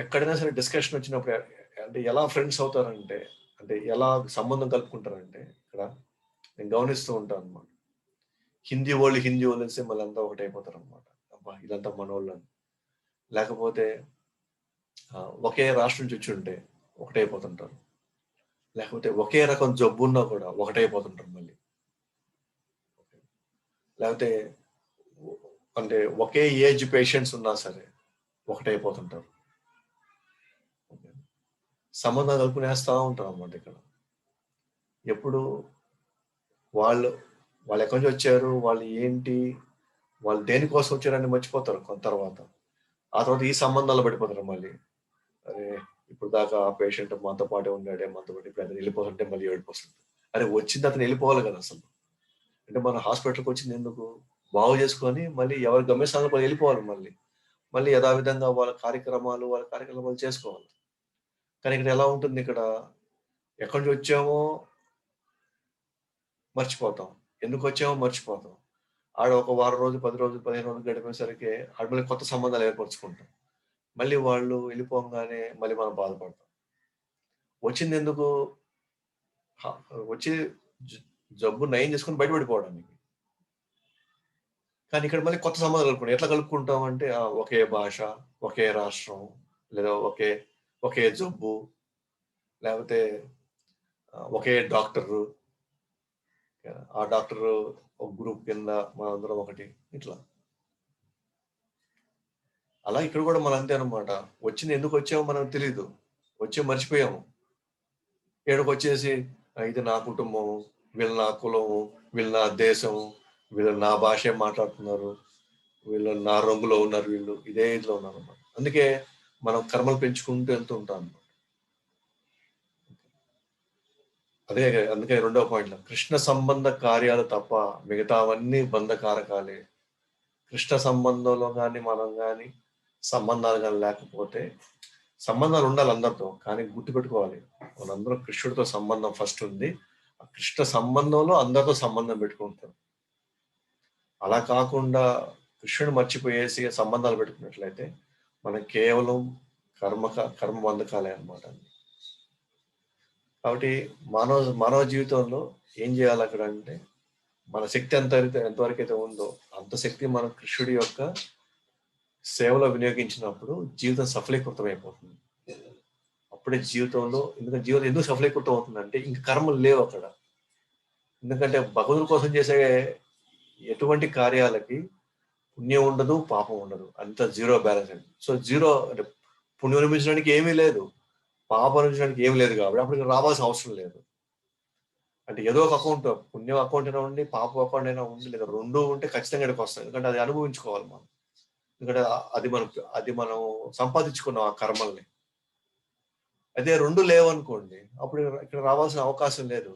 ఎక్కడైనా సరే డిస్కషన్ వచ్చినప్పుడు అంటే ఎలా ఫ్రెండ్స్ అవుతారంటే, అంటే ఎలా సంబంధం కలుపుకుంటారంటే ఇక్కడ నేను గమనిస్తూ ఉంటాను అనమాట. హిందీ వాళ్ళు వేస్తే మళ్ళీ అంతా ఒకటైపోతారు అనమాట. అబ్బా ఇదంతా మనోళ్ళు అని. లేకపోతే ఒకే రాష్ట్రం నుంచి వచ్చి ఉంటే ఒకటైపోతుంటారు. లేకపోతే ఒకే రకం జబ్బు ఉన్నా కూడా ఒకటైపోతుంటారు మళ్ళీ. లేకపోతే అంటే ఒకే ఏజ్ పేషెంట్స్ ఉన్నా సరే ఒకటైపోతుంటారు. ఓకే. సంబంధాలు కలుపుకునేస్తా ఉంటారు అన్నమాట ఇక్కడ. ఎప్పుడు వాళ్ళు వాళ్ళు ఎక్కడి నుంచి వచ్చారు, వాళ్ళు ఏంటి, వాళ్ళు దేనికోసం వచ్చారని మర్చిపోతారు కొంత తర్వాత. ఆ తర్వాత ఈ సంబంధాలు పడిపోతారు మళ్ళీ. అరే! ఇప్పుడు దాకా ఆ పేషెంట్ మనతో పాటే ఉన్నాడే, మనతో పాటు ఇప్పుడు అతను వెళ్ళిపోతుంటే మళ్ళీ ఏడుపొస్తుంది. అరే! వచ్చింది అతను వెళ్ళిపోవాలి కదా అసలు. అంటే మనం హాస్పిటల్‌కి వచ్చింది ఎందుకు? బాగు చేసుకొని మళ్ళీ ఎవరి గమ్యస్థానానికి వాళ్ళు వెళ్ళిపోవాలి మళ్ళీ. మళ్ళీ యథావిధంగా వాళ్ళ కార్యక్రమాలు చేసుకోవాలి. కానీ ఇక్కడ ఎలా ఉంటుంది ఇక్కడ, ఎక్కడి నుంచి వచ్చామో మర్చిపోతాం. ఎందుకొచ్చామో మర్చిపోతాం. ఆడ ఒక వారం రోజులు, 10 రోజులు, 15 రోజులు గడిపేసరికి ఆడ మళ్ళీ కొత్త సంబంధాలు ఏర్పరచుకుంటాం. మళ్ళీ వాళ్ళు వెళ్ళిపోంగానే మళ్ళీ మనం బాధపడతాం. వచ్చిందెందుకు? హ వచ్చి జ జబ్బు నయం చేసుకొని బయట పడిపోవడానికి. కానీ ఇక్కడ మళ్ళీ కొత్త సంబంధాలు కలుపుకుంటాం. ఎట్లా కలుపుకుంటాం అంటే ఒకే భాష, ఒకే రాష్ట్రం, లేదా ఒకే జబ్బు, లేకపోతే ఒకే డాక్టరు. ఆ డాక్టరు ఒక గ్రూప్ కింద మనందరం ఒకటి. ఇట్లా. అలా ఇక్కడ కూడా మనం అంతే అనమాట. వచ్చింది ఎందుకొచ్చామో మనకు తెలీదు. వచ్చి మర్చిపోయాము. ఈడకొచ్చేసి ఇది నా కుటుంబము, వీళ్ళు నా కులము, వీళ్ళు నా దేశము, వీళ్ళు నా భాషే మాట్లాడుతున్నారు, వీళ్ళు నా రంగులో ఉన్నారు వీళ్ళు. ఇదే ఇదిలో ఉన్నారన్నమాట. అందుకే మనం కర్మలు పెంచుకుంటూ వెళ్తూ ఉంటాం. అదే అందుకే రెండవ పాయింట్‌లో కృష్ణ సంబంధ కార్యాలు తప్ప మిగతావన్నీ బంధకారకాలే. కృష్ణ సంబంధంలో గాని, మనం గాని సంబంధాలు గాని లేకపోతే సంబంధాలు ఉండాలి అందరితో. కానీ గుర్తుపెట్టుకోవాలి. మనందరం కృష్ణుడితో సంబంధం ఫస్ట్ ఉంది. ఆ కృష్ణ సంబంధంలో అందరితో సంబంధం పెట్టుకుంటాం. అలా కాకుండా కృష్ణుడిని మర్చిపోయేసి సంబంధాలు పెట్టుకున్నట్లయితే మనం కేవలం కర్మ బంధకాలే అన్నమాట. కాబట్టి మానవ జీవితంలో ఏం చేయాలి అక్కడ అంటే మన శక్తి ఎంతవరకైతే ఉందో అంత శక్తి మనం కృష్ణుడి యొక్క సేవలో వినియోగించినప్పుడు జీవితం సఫలీకృతమైపోతుంది. అప్పుడే జీవితంలో జీవితం ఎందుకు సఫలీకృతం అవుతుందంటే ఇంక కర్మలు లేవు అక్కడ. ఎందుకంటే భగవంతుడి కోసం చేసే ఎటువంటి కార్యాలకి పుణ్యం ఉండదు, పాపం ఉండదు. అంతా జీరో బ్యాలెన్స్ అండి. సో జీరో అంటే పుణ్యం అనిపించడానికి ఏమీ లేదు. పాపం అనిపించడానికి ఏమి లేదు కాబట్టి అప్పుడు రావాల్సిన అవసరం లేదు. అంటే ఏదో ఒక అకౌంట్ పుణ్యం అకౌంట్ అయినా ఉండి, పాపం అకౌంట్ అయినా ఉండి, లేదా 2 ఉంటే ఖచ్చితంగా ఇక్కడికి వస్తాయి. ఎందుకంటే అది అనుభవించుకోవాలి మనం. ఎందుకంటే అది మనం సంపాదించుకున్నాం ఆ కర్మల్ని. అదే 2 లేవనుకోండి, అప్పుడు ఇక్కడ రావాల్సిన అవకాశం లేదు.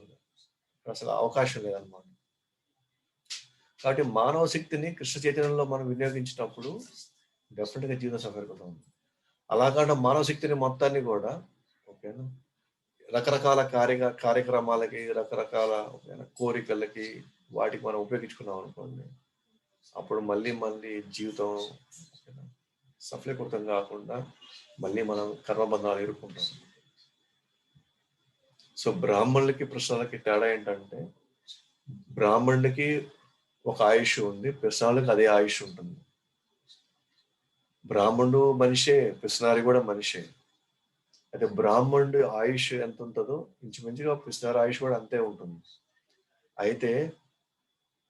అసలు అవకాశం లేదనమాట. కాబట్టి మానవ శక్తిని కృష్ణ చైతన్యంలో మనం వినియోగించినప్పుడు డెఫినెట్‌గా జీవితం సఫలీకృతం. అలా కాకుండా మానవ శక్తిని మొత్తాన్ని కూడా ఓకేనా రకరకాల కార్యక్రమాలకి, రకరకాల కోరికలకి వాటికి మనం ఉపయోగించుకున్నాం అనుకోండి. అప్పుడు మళ్ళీ జీవితం ఓకేనా సఫలీకృతం కాకుండా మళ్ళీ మనం కర్మబంధాలు ఎదుర్కొంటాం. సో బ్రాహ్మణులకి, కృష్ణులకి తేడా ఏంటంటే బ్రాహ్మణుడికి ఒక ఆయుష్ ఉంది, కృష్ణులకి అదే ఆయుష్ ఉంటుంది. బ్రాహ్మణుడు మనిషే, పిసినారి కూడా మనిషే. అయితే బ్రాహ్మణుడి ఆయుష్ ఎంత ఉంటుందో ఇంచుమించుగా పిసినారి ఆయుష్ కూడా అంతే ఉంటుంది. అయితే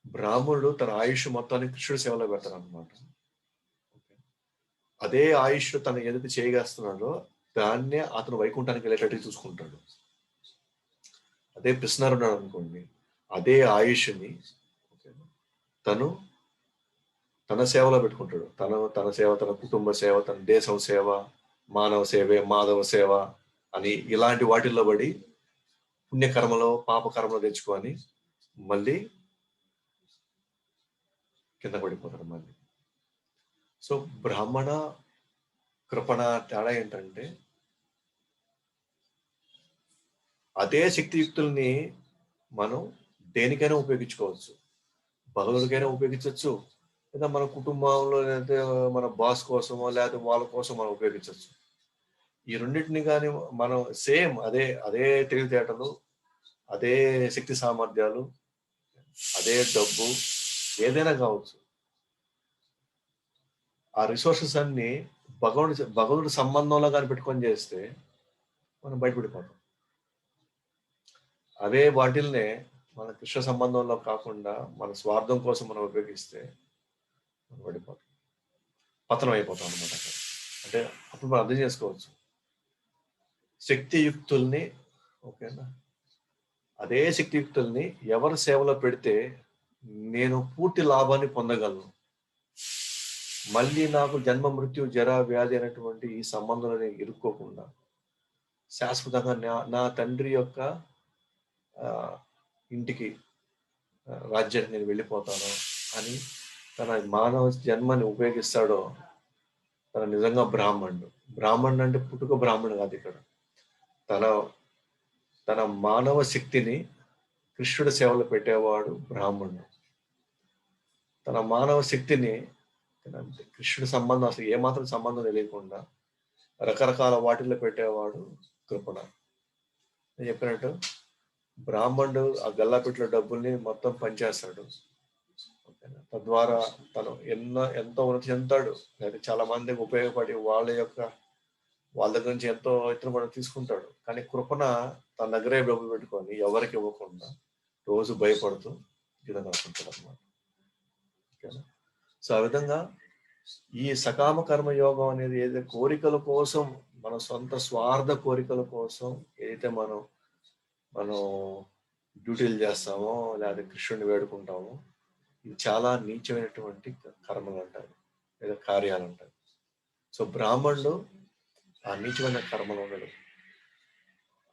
బ్రాహ్మణుడు తన ఆయుష్ మొత్తాన్ని కృష్ణుడి సేవలో పెడతారనమాట. అదే ఆయుష్ తను ఏదైతే చేయగలుగుతున్నాడో దాన్నే అతను వైకుంఠానికి వెళ్ళేటట్టు చూసుకుంటాడు. అదే పిసినారి ఉన్నాడు అనుకోండి, అదే ఆయుష్ని తను తన సేవలో పెట్టుకుంటాడు. తన సేవ, తన కుటుంబ సేవ, తన దేశం సేవ, మానవ సేవే మాధవ సేవ అని ఇలాంటి వాటిల్లో పడి పుణ్యకర్మలో పాపకర్మలో తెచ్చుకొని మళ్ళీ కింద పడిపోతారు మళ్ళీ. సో బ్రాహ్మణ కృపణ తేడా ఏంటంటే అదే శక్తియుక్తుల్ని మనం దేనికైనా ఉపయోగించుకోవచ్చు. భగవంతుడికైనా ఉపయోగించవచ్చు, లేదా మన కుటుంబంలో లేకపోతే మన బాస్ కోసమో లేకపోతే వాళ్ళ కోసం మనం ఉపయోగించవచ్చు. ఈ రెండింటిని కానీ మనం సేమ్ అదే తెలివితేటలు, అదే శక్తి సామర్థ్యాలు, అదే డబ్బు ఏదైనా కావచ్చు. ఆ రిసోర్సెస్ అన్ని భగవంతుడి సంబంధంలో కానీ పెట్టుకొని చేస్తే మనం బయటపడిపోతాం. అదే వాటిల్నే మన కృష్ణ సంబంధంలో కాకుండా మన స్వార్థం కోసం మనం ఉపయోగిస్తే మనం పడిపోతాం, పతనం అయిపోతాం అనమాట అక్కడ. అంటే అప్పుడు మనం అర్థం చేసుకోవచ్చు. శక్తియుక్తుల్ని, ఓకేనా, అదే శక్తియుక్తుల్ని ఎవరి సేవలో పెడితే నేను పూర్తి లాభాన్ని పొందగలను, మళ్ళీ నాకు జన్మ మృత్యు జరా వ్యాధి అనేటువంటి ఈ సంబంధాలని ఇరుక్కోకుండా శాశ్వతంగా నా తండ్రి యొక్క ఇంటికి, రాజ్యానికి నేను వెళ్ళిపోతాను అని తన మానవ జన్మని ఉపయోగిస్తాడో తన నిజంగా బ్రాహ్మణుడు. బ్రాహ్మణుడు అంటే పుట్టుక బ్రాహ్మణుడు కాదు ఇక్కడ. తన తన మానవ శక్తిని కృష్ణుడి సేవలో పెట్టేవాడు బ్రాహ్మణుడు. తన మానవ శక్తిని కృష్ణుడి సంబంధం అసలు ఏమాత్రం సంబంధం తెలియకుండా రకరకాల వాటిల్లో పెట్టేవాడు కృపణ. నేను చెప్పినట్టు బ్రాహ్మణుడు ఆ గల్లాపెట్టిన డబ్బుల్ని మొత్తం పనిచేస్తాడు. తద్వారా తను ఎంతో ఉన్నతి చెందుతాడు. లేదా చాలా మందికి ఉపయోగపడి వాళ్ళ దగ్గర నుంచి ఎంతో ఇతను కూడా తీసుకుంటాడు. కానీ కృపణ తన దగ్గరే డబ్బులు పెట్టుకొని ఎవరికి ఇవ్వకుండా రోజు భయపడుతూ జీవితం గడుపుతుంటాడు అన్నమాట. ఓకేనా? సో ఆ విధంగా ఈ సకామ కర్మ యోగం అనేది ఏదైతే కోరికల కోసం, మన సొంత స్వార్థ కోరికల కోసం ఏదైతే మనం డ్యూటీలు చేస్తామో లేదా కృష్ణుడిని వేడుకుంటామో, ఇది చాలా నీచమైనటువంటి కర్మలు అంటారు లేదా కార్యాలు అంటారు. సో బ్రాహ్మణుడు ఆ నీచమైన కర్మలు ఉండడు.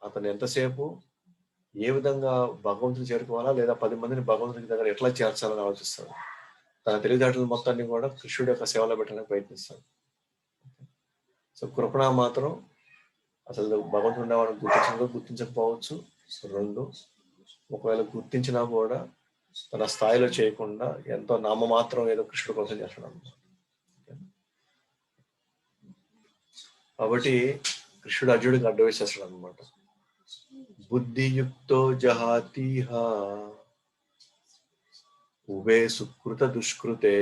అతను ఎంతసేపు ఏ విధంగా భగవంతుని చేరుకోవాలా లేదా 10 మందిని భగవంతుని దగ్గర ఎట్లా చేర్చాలని ఆలోచిస్తాడు. తన తెలివితేటలు మొత్తాన్ని కూడా కృష్ణుడి యొక్క సేవలో పెట్టడానికి ప్రయత్నిస్తాడు. సో కృపణ మాత్రం అసలు భగవంతుడు ఉండేవాడిని గుర్తించకపోవచ్చు. 2, ఒకవేళ గుర్తించినా కూడా తన స్థాయిలో చేయకుండా ఎంతో నామమాత్రం ఏదో కృష్ణుడి కోసం చేస్తాడు అన్నమాట. కాబట్టి కృష్ణుడు అర్జునుడికి అడ్డు వేసేస్తాడు అనమాట. బుద్ధియుక్తో జహాతిహ ఉభే సుకృత దుష్కృతే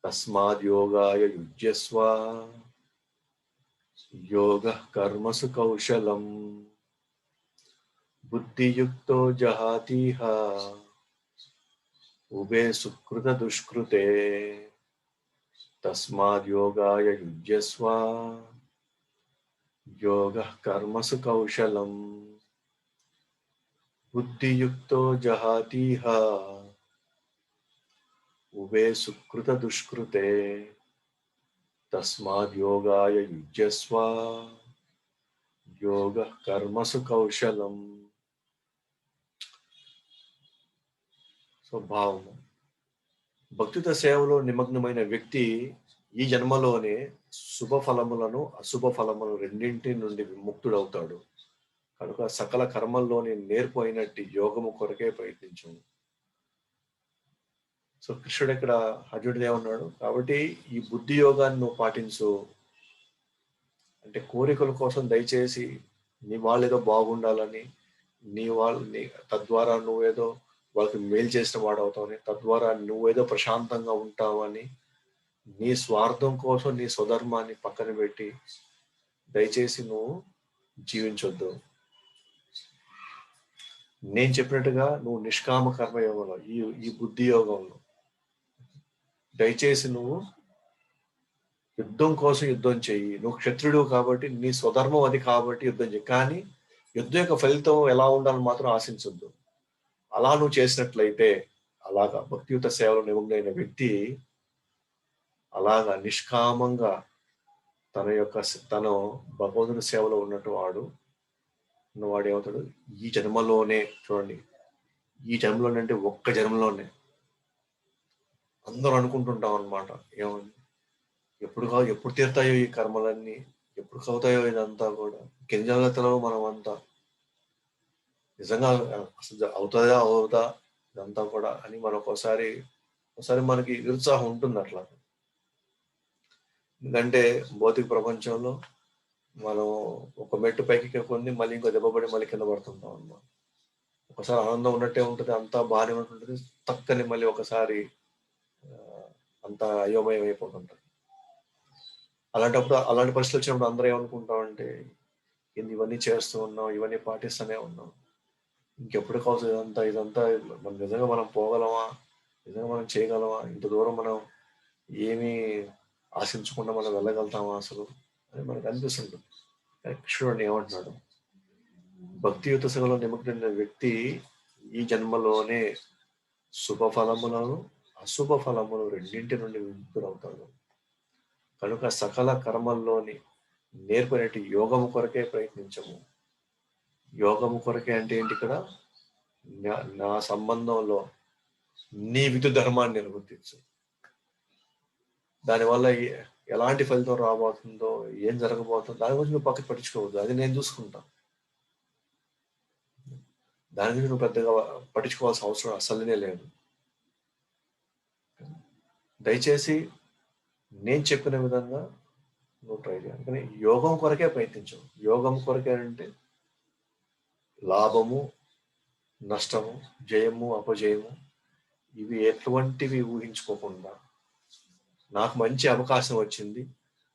తస్మాద్ యోగాయ యుజ్యస్వ యోగ కర్మసు కౌశలం. బుద్ధియుక్తో జహాతిహ ఉభే సుకృత దుష్కృతే తస్మాద్ యోగాయ యుజ్యస్వ యోగ కర్మసు కౌశలం. బుద్ధియుక్తో జహాతిహ ఉభే సుకృత దుష్కృతే తస్మాద్ యోగాయ యుజ్యస్వ యోగ కర్మసు కౌశలం. స్వభావము భక్తిత సేవలో నిమగ్నమైన వ్యక్తి ఈ జన్మలోనే శుభ ఫలములను అశుభ ఫలములను రెండింటి నుండి విముక్తుడవుతాడు. కనుక సకల కర్మల్లోని నేర్పు అయినట్టు యోగము కొరకే ప్రయత్నించు. సో కృష్ణుడు ఇక్కడ అర్జునుడు ఏమన్నాడు, కాబట్టి ఈ బుద్ధి యోగాన్ని నువ్వు పాటించు. అంటే కోరికల కోసం దయచేసి నీ వాళ్ళు ఏదో బాగుండాలని, తద్వారా నువ్వేదో వాళ్ళకి మేలు చేసిన వాడు అవుతావని, తద్వారా నువ్వేదో ప్రశాంతంగా ఉంటావని, నీ స్వార్థం కోసం నీ స్వధర్మాన్ని పక్కన పెట్టి దయచేసి నువ్వు జీవించొద్దు. నేను చెప్పినట్టుగా నువ్వు నిష్కామ కర్మయోగంలో ఈ బుద్ధి యోగంలో దయచేసి నువ్వు యుద్ధం కోసం యుద్ధం చెయ్యి. నువ్వు క్షత్రుడు కాబట్టి నీ స్వధర్మం అది కాబట్టి యుద్ధం చెయ్యి. కానీ యుద్ధం యొక్క ఫలితం ఎలా ఉండాలని మాత్రం ఆశించొద్దు. అలా నువ్వు చేసినట్లయితే అలాగా భక్తియుత సేవలో నిమగ్నమైన వ్యక్తి అలాగా నిష్కామంగా తను భగవంతుని సేవలో ఉన్నట్టు వాడు ఏమవుతాడు, ఈ జన్మలోనే చూడండి, ఈ జన్మలోనే అంటే ఒక్క జన్మలోనే అందరూ అనుకుంటుంటాం అనమాట, ఏమని ఎప్పుడు తీరుతాయో ఈ కర్మలన్నీ, ఎప్పుడు కవుతాయో ఇదంతా కూడా, కింద జాగ్రత్తలో మనం అంతా నిజంగా అసలు అవుతుందా అవుదా ఇదంతా కూడా అని మనం ఒకసారి మనకి నిరుత్సాహం ఉంటుంది అట్లా. ఎందుకంటే భౌతిక ప్రపంచంలో మనం ఒక మెట్టు పైకి కొన్ని మళ్ళీ ఇంకో దెబ్బపడి మళ్ళీ కింద పడుతుంటాం అన్నమాట. ఒకసారి ఆనందం ఉన్నట్టే ఉంటుంది, అంతా బాగానే ఉంటుంటుంది, తక్కని మళ్ళీ ఒకసారి అంతా అయోమయం అయిపోతుంటుంది. అలాంటి పరిస్థితులు వచ్చినప్పుడు అందరూ ఏమనుకుంటామంటే, ఇవన్నీ చేస్తూ ఉన్నాం, ఇవన్నీ పాటిస్తూనే ఉన్నాం, ఇంకెప్పుడు కావచ్చు ఇదంతా నిజంగా మనం పోగలమా, నిజంగా మనం చేయగలమా, ఇంత దూరం మనం ఏమీ ఆశించకుండా మనం వెళ్ళగలుగుతామా అసలు అని మనకు అనిపిస్తుంటుంది. కృష్ణుడు ఏమంటున్నాడు, భక్తియుత సేవలో నిమగ్నమైన వ్యక్తి ఈ జన్మలోనే శుభ ఫలములను అశుభ ఫలములు రెండింటి నుండి విముక్తుడవుతాడు. కనుక సకల కర్మల్లోని నేర్పనేటి యోగము కొరకే ప్రయత్నించము. యోగము కొరకే అంటే ఏంటి? ఇక్కడ నా సంబంధంలో నీ విధు ధర్మాన్ని నిర్వర్తించు. దానివల్ల ఎలాంటి ఫలితం రాబోతుందో, ఏం జరగబోతుందో దాని గురించి నువ్వు పక్కన పట్టించుకోవద్దు. అది నేను చూసుకుంటా. దాని గురించి నువ్వు పెద్దగా పట్టించుకోవాల్సిన అవసరం అసలునే లేదు. దయచేసి నేను చెప్పిన విధంగా నువ్వు ట్రై చేయాలి. కానీ యోగం కొరకే ప్రయత్నించు. యోగం కొరకే అంటే లాభము, నష్టము, జయము, అపజయము ఇవి ఎటువంటివి ఊహించుకోకుండా, నాకు మంచి అవకాశం వచ్చింది,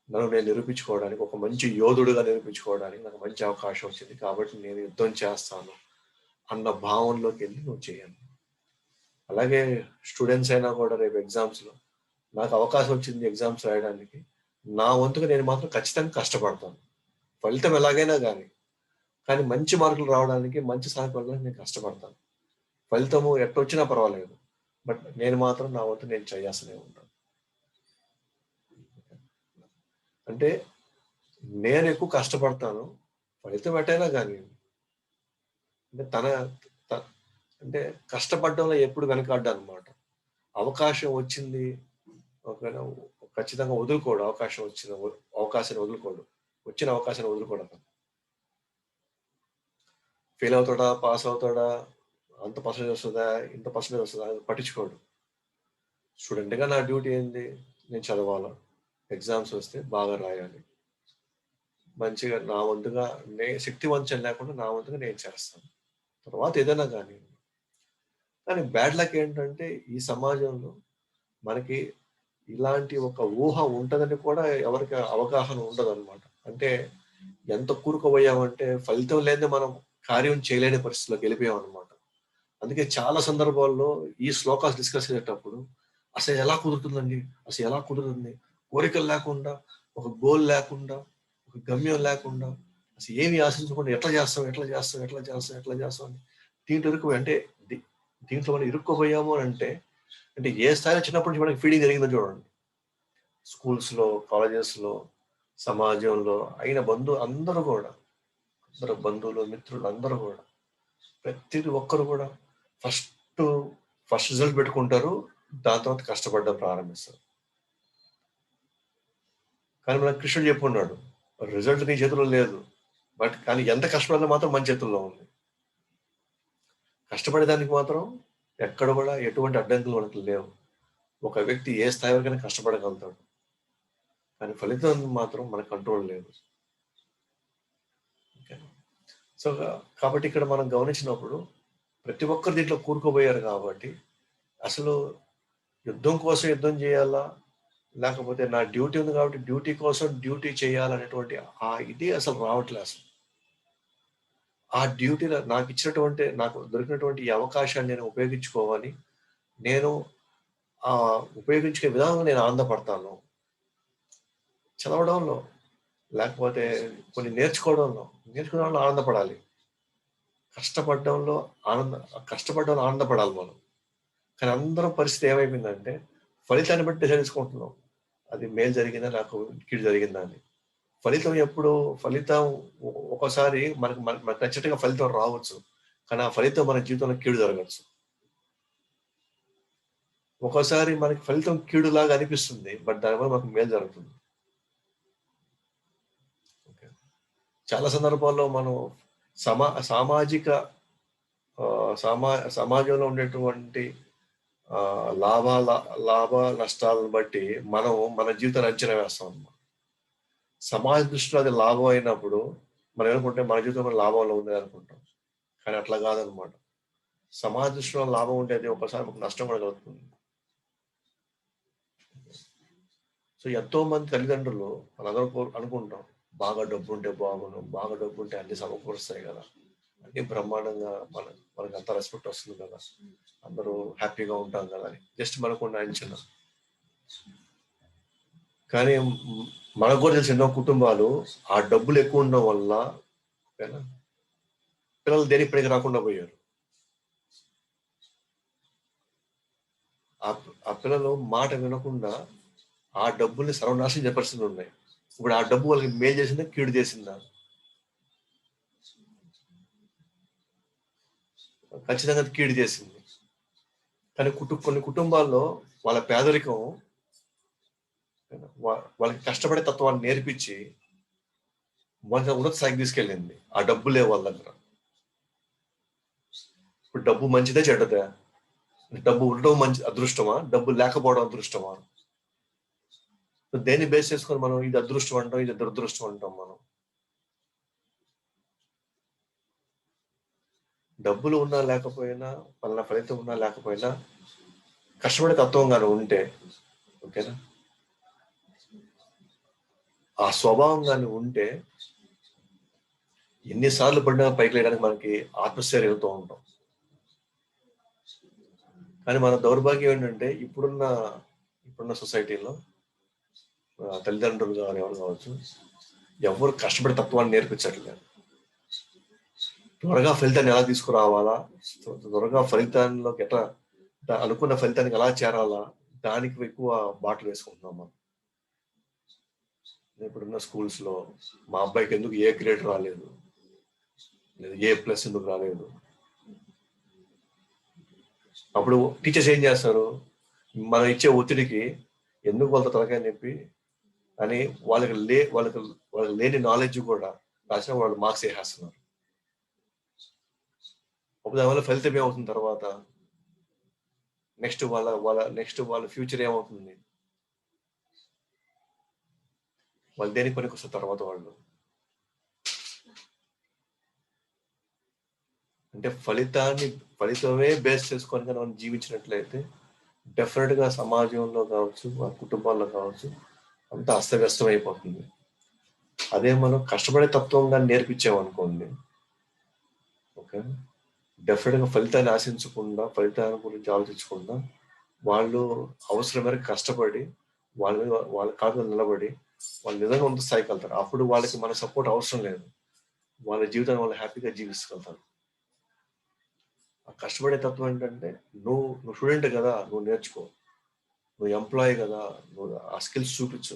నన్ను నేను నిరూపించుకోవడానికి, ఒక మంచి యోధుడుగా నిరూపించుకోవడానికి నాకు మంచి అవకాశం వచ్చింది కాబట్టి నేను యుద్ధం చేస్తాను అన్న భావంలోకి వెళ్ళి నువ్వు చేయాలి. అలాగే స్టూడెంట్స్ అయినా కూడా రేపు ఎగ్జామ్స్లో నాకు అవకాశం వచ్చింది ఎగ్జామ్స్ రాయడానికి, నా వంతుగా నేను మాత్రం ఖచ్చితంగా కష్టపడతాను. ఫలితం ఎలాగైనా కానీ మంచి మార్కులు రావడానికి, మంచి స్థాయికి వెళ్ళడానికి నేను కష్టపడతాను. ఫలితము ఎట్టొచ్చినా పర్వాలేదు, బట్ నేను మాత్రం నా వంతు నేను చేయాల్సినే ఉంటాను. అంటే నేను ఎక్కువ కష్టపడతాను, ఫలితం ఎట్టయినా కానీ అంటే అంటే కష్టపడడంలో ఎప్పుడు వెనకాడ్డా అనమాట. అవకాశం వచ్చింది ఖచ్చితంగా వదులుకోడు. అవకాశాన్ని వదులుకోడు. వచ్చిన అవకాశాన్ని వదులుకోడు. ఫెయిల్ అవుతాడా, పాస్ అవుతాడా, అంత పర్సెంటేజ్ వస్తుందా, ఇంత పర్సెంటేజ్ వస్తుందా పట్టించుకోడు. స్టూడెంట్గా నా డ్యూటీ ఏంది? నేను చదవాలి, ఎగ్జామ్స్ వస్తే బాగా రాయాలి, మంచిగా నా వంతుగా శక్తి వంచన లేకుండా నా వంతుగా నేను చేస్తాను. తర్వాత ఏదైనా కానీ బ్యాడ్ లక్ ఏంటంటే ఈ సమాజంలో మనకి ఇలాంటి ఒక ఊహ ఉంటుందని కూడా ఎవరికి అవగాహన ఉండదు అనమాట. అంటే ఎంత కూరుకుపోయామంటే ఫలితం లేని మనం కార్యం చేయలేని పరిస్థితిలోకి వెళ్ళిపోయాం అనమాట. అందుకే చాలా సందర్భాల్లో ఈ శ్లోకాలు డిస్కస్ చేసేటప్పుడు అసలు ఎలా కుదురుతుందండి, అసలు ఎలా కుదురుతుంది, కోరికలు లేకుండా, ఒక గోల్ లేకుండా, ఒక గమ్యం లేకుండా, అసలు ఏమి ఆశించకుండా ఎట్లా చేస్తాం అని దీంట్లో అంటే దీంట్లో మనం ఇరుక్కుపోయాము అంటే ఏ స్థాయిలో చిన్నప్పటి నుంచి మనకి ఫీడింగ్ జరిగిందో చూడండి. స్కూల్స్లో, కాలేజెస్లో, సమాజంలో అయిన అందరూ కూడా, అందరూ బంధువులు, మిత్రులు అందరూ కూడా, ప్రతి ఒక్కరు కూడా ఫస్ట్ రిజల్ట్ పెట్టుకుంటారు, దాని తర్వాత కష్టపడడం ప్రారంభిస్తారు. కానీ మనకు కృష్ణుడు చెప్పుకున్నాడు, రిజల్ట్ నీ చేతిలో లేదు, బట్ కానీ ఎంత కష్టపడినా మాత్రం మన చేతుల్లో ఉంది. కష్టపడేదానికి మాత్రం ఎక్కడ కూడా ఎటువంటి అడ్డంకులు మనకు లేవు. ఒక వ్యక్తి ఏ స్థాయి వరకైనా కష్టపడగలుగుతాడు, కానీ ఫలితం మాత్రం మన కంట్రోల్ లేదు. సో కాబట్టి ఇక్కడ మనం గమనించినప్పుడు ప్రతి ఒక్కరు దీంట్లో కూరుకోబోయారు కాబట్టి అసలు యుద్ధం కోసం యుద్ధం చేయాలా, లేకపోతే నా డ్యూటీ ఉంది కాబట్టి డ్యూటీ కోసం డ్యూటీ చేయాలనేటువంటి ఇది అసలు రావట్లేదు. అసలు ఆ డ్యూటీలో నాకు దొరికినటువంటి ఈ అవకాశాన్ని నేను ఉపయోగించుకోవాలి, నేను ఉపయోగించుకునే విధానంలో నేను ఆనందపడతాను. చదవడంలో, లేకపోతే కొన్ని నేర్చుకోవడంలో ఆనందపడాలి. కష్టపడడంలో ఆనందపడాలి మనం. కానీ అందరం పరిస్థితి ఏమైపోయిందంటే ఫలితాన్ని బట్టి తెలుసుకుంటున్నాం, అది మేలు జరిగిందా, నాకు కీడు జరిగిందా అని. ఫలితం ఒకసారి మనకు నచ్చినట్టుగా ఫలితం రావచ్చు, కానీ ఆ ఫలితం మన జీవితంలో కీడు జరగచ్చు. ఒక్కోసారి మనకి ఫలితం కీడులాగా అనిపిస్తుంది, బట్ దానివల్ల మనకు మేలు జరుగుతుంది. చాలా సందర్భాల్లో మనం సమాజంలో ఉండేటువంటి లాభ నష్టాలను బట్టి మనం మన జీవితాన్ని అంచనా వేస్తాం అన్నమాట. సమాజ దృష్టిలో అది లాభం అయినప్పుడు మనం ఏమనుకుంటే మన జీవితంలో లాభంలో ఉంది అనుకుంటాం, కానీ అట్లా కాదనమాట. సమాజ దృష్టిలో లాభం ఉంటే అది ఒకసారి మనకు నష్టం కూడా కలుగుతుంది. సో ఎంతో మంది తల్లిదండ్రులు మనందరూ అనుకుంటాం, బాగా డబ్బు ఉంటే బాగున్నాం, బాగా డబ్బు ఉంటే అన్ని సమకూరుస్తాయి కదా, అన్ని బ్రహ్మాండంగా మనకు అంత రెస్పెక్ట్ వస్తుంది కదా, అందరూ హ్యాపీగా ఉంటాం కదా అని జస్ట్ మనకున్న అంచనా. కానీ మనకు కూడా తెలిసిన ఎన్నో కుటుంబాలు ఆ డబ్బులు ఎక్కువ ఉండడం వల్ల పిల్లలు దేనికి పనికి రాకుండా పోయారు. ఆ పిల్లలు మాట వినకుండా ఆ డబ్బుల్ని సర్వనాశనం చేసే పరిస్థితులు ఉన్నాయి. ఇప్పుడు ఆ డబ్బు వాళ్ళకి మేలు చేసిందా, కీడు చేసిందా? ఖచ్చితంగా కీడు చేసింది. కానీ కొన్ని కుటుంబాల్లో వాళ్ళ పేదరికం వాళ్ళకి కష్టపడే తత్వాన్ని నేర్పించి వాళ్ళ ఉన్నత స్థాయికి తీసుకెళ్ళింది ఆ డబ్బు లేవు వాళ్ళ దగ్గర. ఇప్పుడు డబ్బు మంచిదే చెడ్డదా? డబ్బు ఉండడం మంచి అదృష్టమా, డబ్బు లేకపోవడం అదృష్టమా? దేన్ని బేస్ చేసుకొని మనం ఇది అదృష్టం అంటాం, ఇది దురదృష్టం అంటాం? మనం డబ్బులు ఉన్నా లేకపోయినా, పలానా ఫలితం ఉన్నా లేకపోయినా కష్టపడే తత్వం కానీ ఉంటే, ఓకేనా, ఆ స్వభావం కానీ ఉంటే ఎన్నిసార్లు పడినా పైకి లేయడానికి మనకి ఆత్మస్థైర్యం అవుతూ ఉంటాం. కానీ మన దౌర్భాగ్యం ఏంటంటే ఇప్పుడున్న సొసైటీలో తల్లిదండ్రులు కానీ ఎవరు కావచ్చు, ఎవరు కష్టపడే తత్వాన్ని నేర్పించట్లేదు. త్వరగా ఫలితాన్ని ఎలా తీసుకురావాలా, త్వరగా ఫలితాల్లోకి ఎట్లా అనుకున్న ఫలితానికి ఎలా చేరాలా, దానికి ఎక్కువ బాటలు వేసుకుంటున్నాం మనం. ఇప్పుడున్న స్కూల్స్ లో మా అబ్బాయికి ఎందుకు ఏ గ్రేడ్ రాలేదు, లేదా ఏ ప్లస్ ఎందుకు రాలేదు, అప్పుడు టీచర్స్ ఏం చేస్తారు, మనం ఇచ్చే ఒత్తిడికి ఎందుకు వాళ్ళతో తలకాయ నొప్పి అని వాళ్ళకి లేని నాలెడ్జ్ కూడా రాసిన వాళ్ళు మార్క్స్ వేసేస్తున్నారు. అప్పుడు దానివల్ల ఫలితం ఏమవుతుంది తర్వాత, నెక్స్ట్ వాళ్ళ ఫ్యూచర్ ఏమవుతుంది, వాళ్ళు దేనికి పనికి వస్తారు తర్వాత వాళ్ళు? అంటే ఫలితమే బేస్ చేసుకొని మనం జీవించినట్లయితే డెఫినెట్ గా సమాజంలో కావచ్చు, కుటుంబాల్లో కావచ్చు, అంతా అస్తవ్యస్తం అయిపోతుంది. అదే మనం కష్టపడే తత్వంగా నేర్పించామనుకోండి, ఓకే, డెఫినెట్ గా ఫలితాన్ని ఆశించకుండా, ఫలితాల గురించి ఆలోచించకుండా వాళ్ళు అవసరం మేరకు కష్టపడి వాళ్ళ కాళ్ళ మీద నిలబడి వాళ్ళు నిజంగా ఉన్నత స్థాయికి వెళ్తారు. అప్పుడు వాళ్ళకి మన సపోర్ట్ అవసరం లేదు, వాళ్ళ జీవితాన్ని వాళ్ళు హ్యాపీగా జీవించగలుగుతారు. ఆ కష్టపడే తత్వం ఏంటంటే, నువ్వు స్టూడెంట్ కదా, నువ్వు నేర్చుకో, నువ్వు ఎంప్లాయీ కదా, నువ్వు ఆ స్కిల్స్ చూపించు.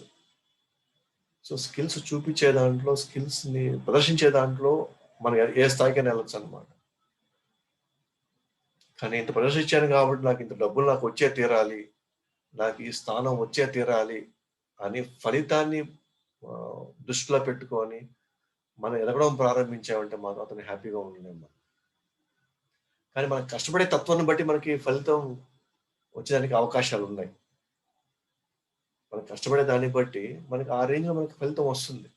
సో స్కిల్స్ చూపించే దాంట్లో, స్కిల్స్ ని ప్రదర్శించే దాంట్లో మనం ఏ స్థాయికైనా వెళ్ళొచ్చు అనమాట. కానీ ఇంత ప్రదర్శించాను కాబట్టి నాకు ఇంత డబ్బులు నాకు వచ్చే తీరాలి, నాకు ఈ స్థానం వచ్చే తీరాలి అని ఫలితాన్ని దృష్టిలో పెట్టుకొని మనం ఎదగడం ప్రారంభించామంటే మాత్రం అతను హ్యాపీగా ఉండలేము. కానీ మనం కష్టపడే తత్వాన్ని బట్టి మనకి ఫలితం వచ్చేదానికి అవకాశాలు ఉన్నాయి. మనం కష్టపడే దాన్ని బట్టి మనకి ఆ రేంజ్ లో మనకి ఫలితం వస్తుంది.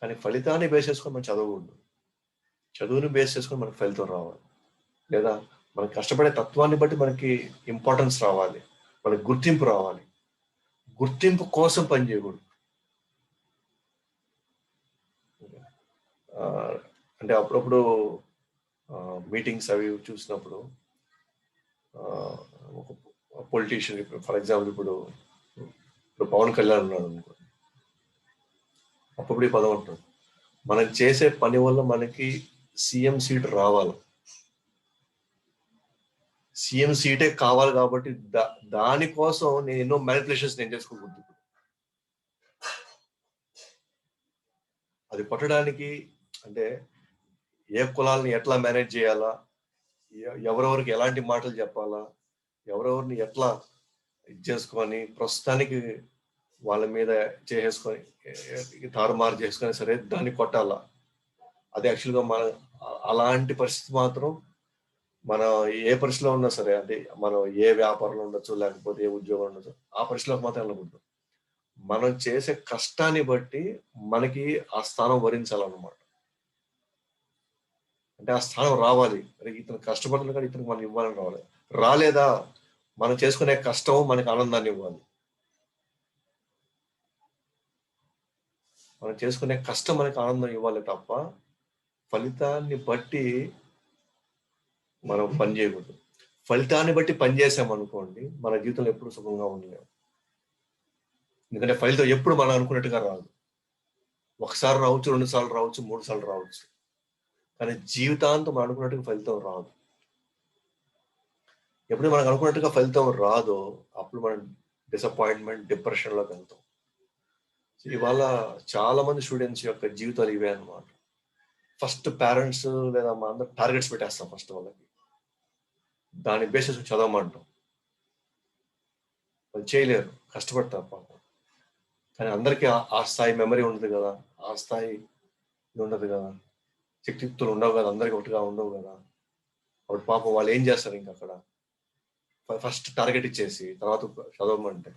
కానీ ఫలితాన్ని బేస్ చేసుకొని మనం చదవకూడదు, చదువుని బేస్ చేసుకొని మనకి ఫలితం రావాలి. లేదా మనం కష్టపడే తత్వాన్ని బట్టి మనకి ఇంపార్టెన్స్ రావాలి, మనకి గుర్తింపు రావాలి. గుర్తింపు కోసం పని చేయకూడదు. అంటే అప్పుడప్పుడు మీటింగ్స్ అవి చూసినప్పుడు ఒక పొలిటీషియన్, ఫర్ ఎగ్జాంపుల్ ఇప్పుడు పవన్ కళ్యాణ్ ఉన్నాడు అనుకో, అప్పుడు ఈ పదం ఉంటుంది, మనం చేసే పని వల్ల మనకి సీఎం సీట్ రావాలి, సీఎం సీటే కావాలి కాబట్టి దానికోసం నేను ఎన్నో మ్యానిపులేషన్స్ నేను చేసుకోకూడదు. అది కొట్టడానికి అంటే ఏ కులాలని ఎట్లా మేనేజ్ చేయాలా, ఎవరెవరికి ఎలాంటి మాటలు చెప్పాలా, ఎవరెవరిని ఎట్లా ఇది చేసుకొని ప్రస్తుతానికి వాళ్ళ మీద చేసేసుకొని తారుమారు చేసుకొని సరే దాన్ని కొట్టాలా. అది యాక్చువల్గా అలాంటి పరిస్థితి మాత్రం మనం ఏ పరిస్థితిలో ఉన్నా సరే, అంటే మనం ఏ వ్యాపారంలో ఉండొచ్చు, లేకపోతే ఏ ఉద్యోగం ఉండొచ్చు, ఆ పరిస్థితిలోకి మాత్రం వెళ్ళకూడదు. మనం చేసే కష్టాన్ని బట్టి మనకి ఆ స్థానం వరించాలన్నమాట. అంటే ఆ స్థానం రావాలి, ఇతను కష్టపడుతున్నా కానీ ఇతనికి మనం ఇవ్వాలని రావాలి. రాలేదా, మనం చేసుకునే కష్టం మనకి ఆనందాన్ని ఇవ్వాలి. మనం చేసుకునే కష్టం మనకి ఆనందం ఇవ్వాలి తప్ప ఫలితాన్ని బట్టి మనం పని చేయకూడదు. ఫలితాన్ని బట్టి పని చేసామనుకోండి, మన జీవితంలో ఎప్పుడు సుఖంగా ఉండలేము. ఎందుకంటే ఫలితం ఎప్పుడు మనం అనుకున్నట్టుగా రాదు. ఒకసారి రావచ్చు, 2 సార్లు రావచ్చు, 3 సార్లు రావచ్చు. కానీ జీవితాంతం మనం అనుకున్నట్టుగా ఫలితం రాదు. ఎప్పుడు మనకు అనుకున్నట్టుగా ఫలితం రాదో అప్పుడు మనం డిసప్పాయింట్మెంట్, డిప్రెషన్‌లోకి వెళ్తాం. ఇవాళ చాలా మంది స్టూడెంట్స్ యొక్క జీవితాలు ఇవే అన్నమాట. ఫస్ట్ పేరెంట్స్ లేదా మా అందరూ టార్గెట్స్ పెట్టేస్తాం ఫస్ట్ వాళ్ళకి. దాని బేసిస్ చదవమంటాం. వాళ్ళు చేయలేరు. కష్టపడతారు పాపం. కానీ అందరికీ ఆ స్థాయి మెమరీ ఉండదు కదా! ఆ స్థాయి ఇది ఉండదు కదా! శక్తియుక్తులు ఉండవు కదా! అందరికి ఒకటిగా ఉండవు కదా! అప్పుడు పాపం వాళ్ళు ఏం చేస్తారు ఇంక అక్కడ? ఫస్ట్ టార్గెట్ ఇచ్చేసి తర్వాత చదవమంటే.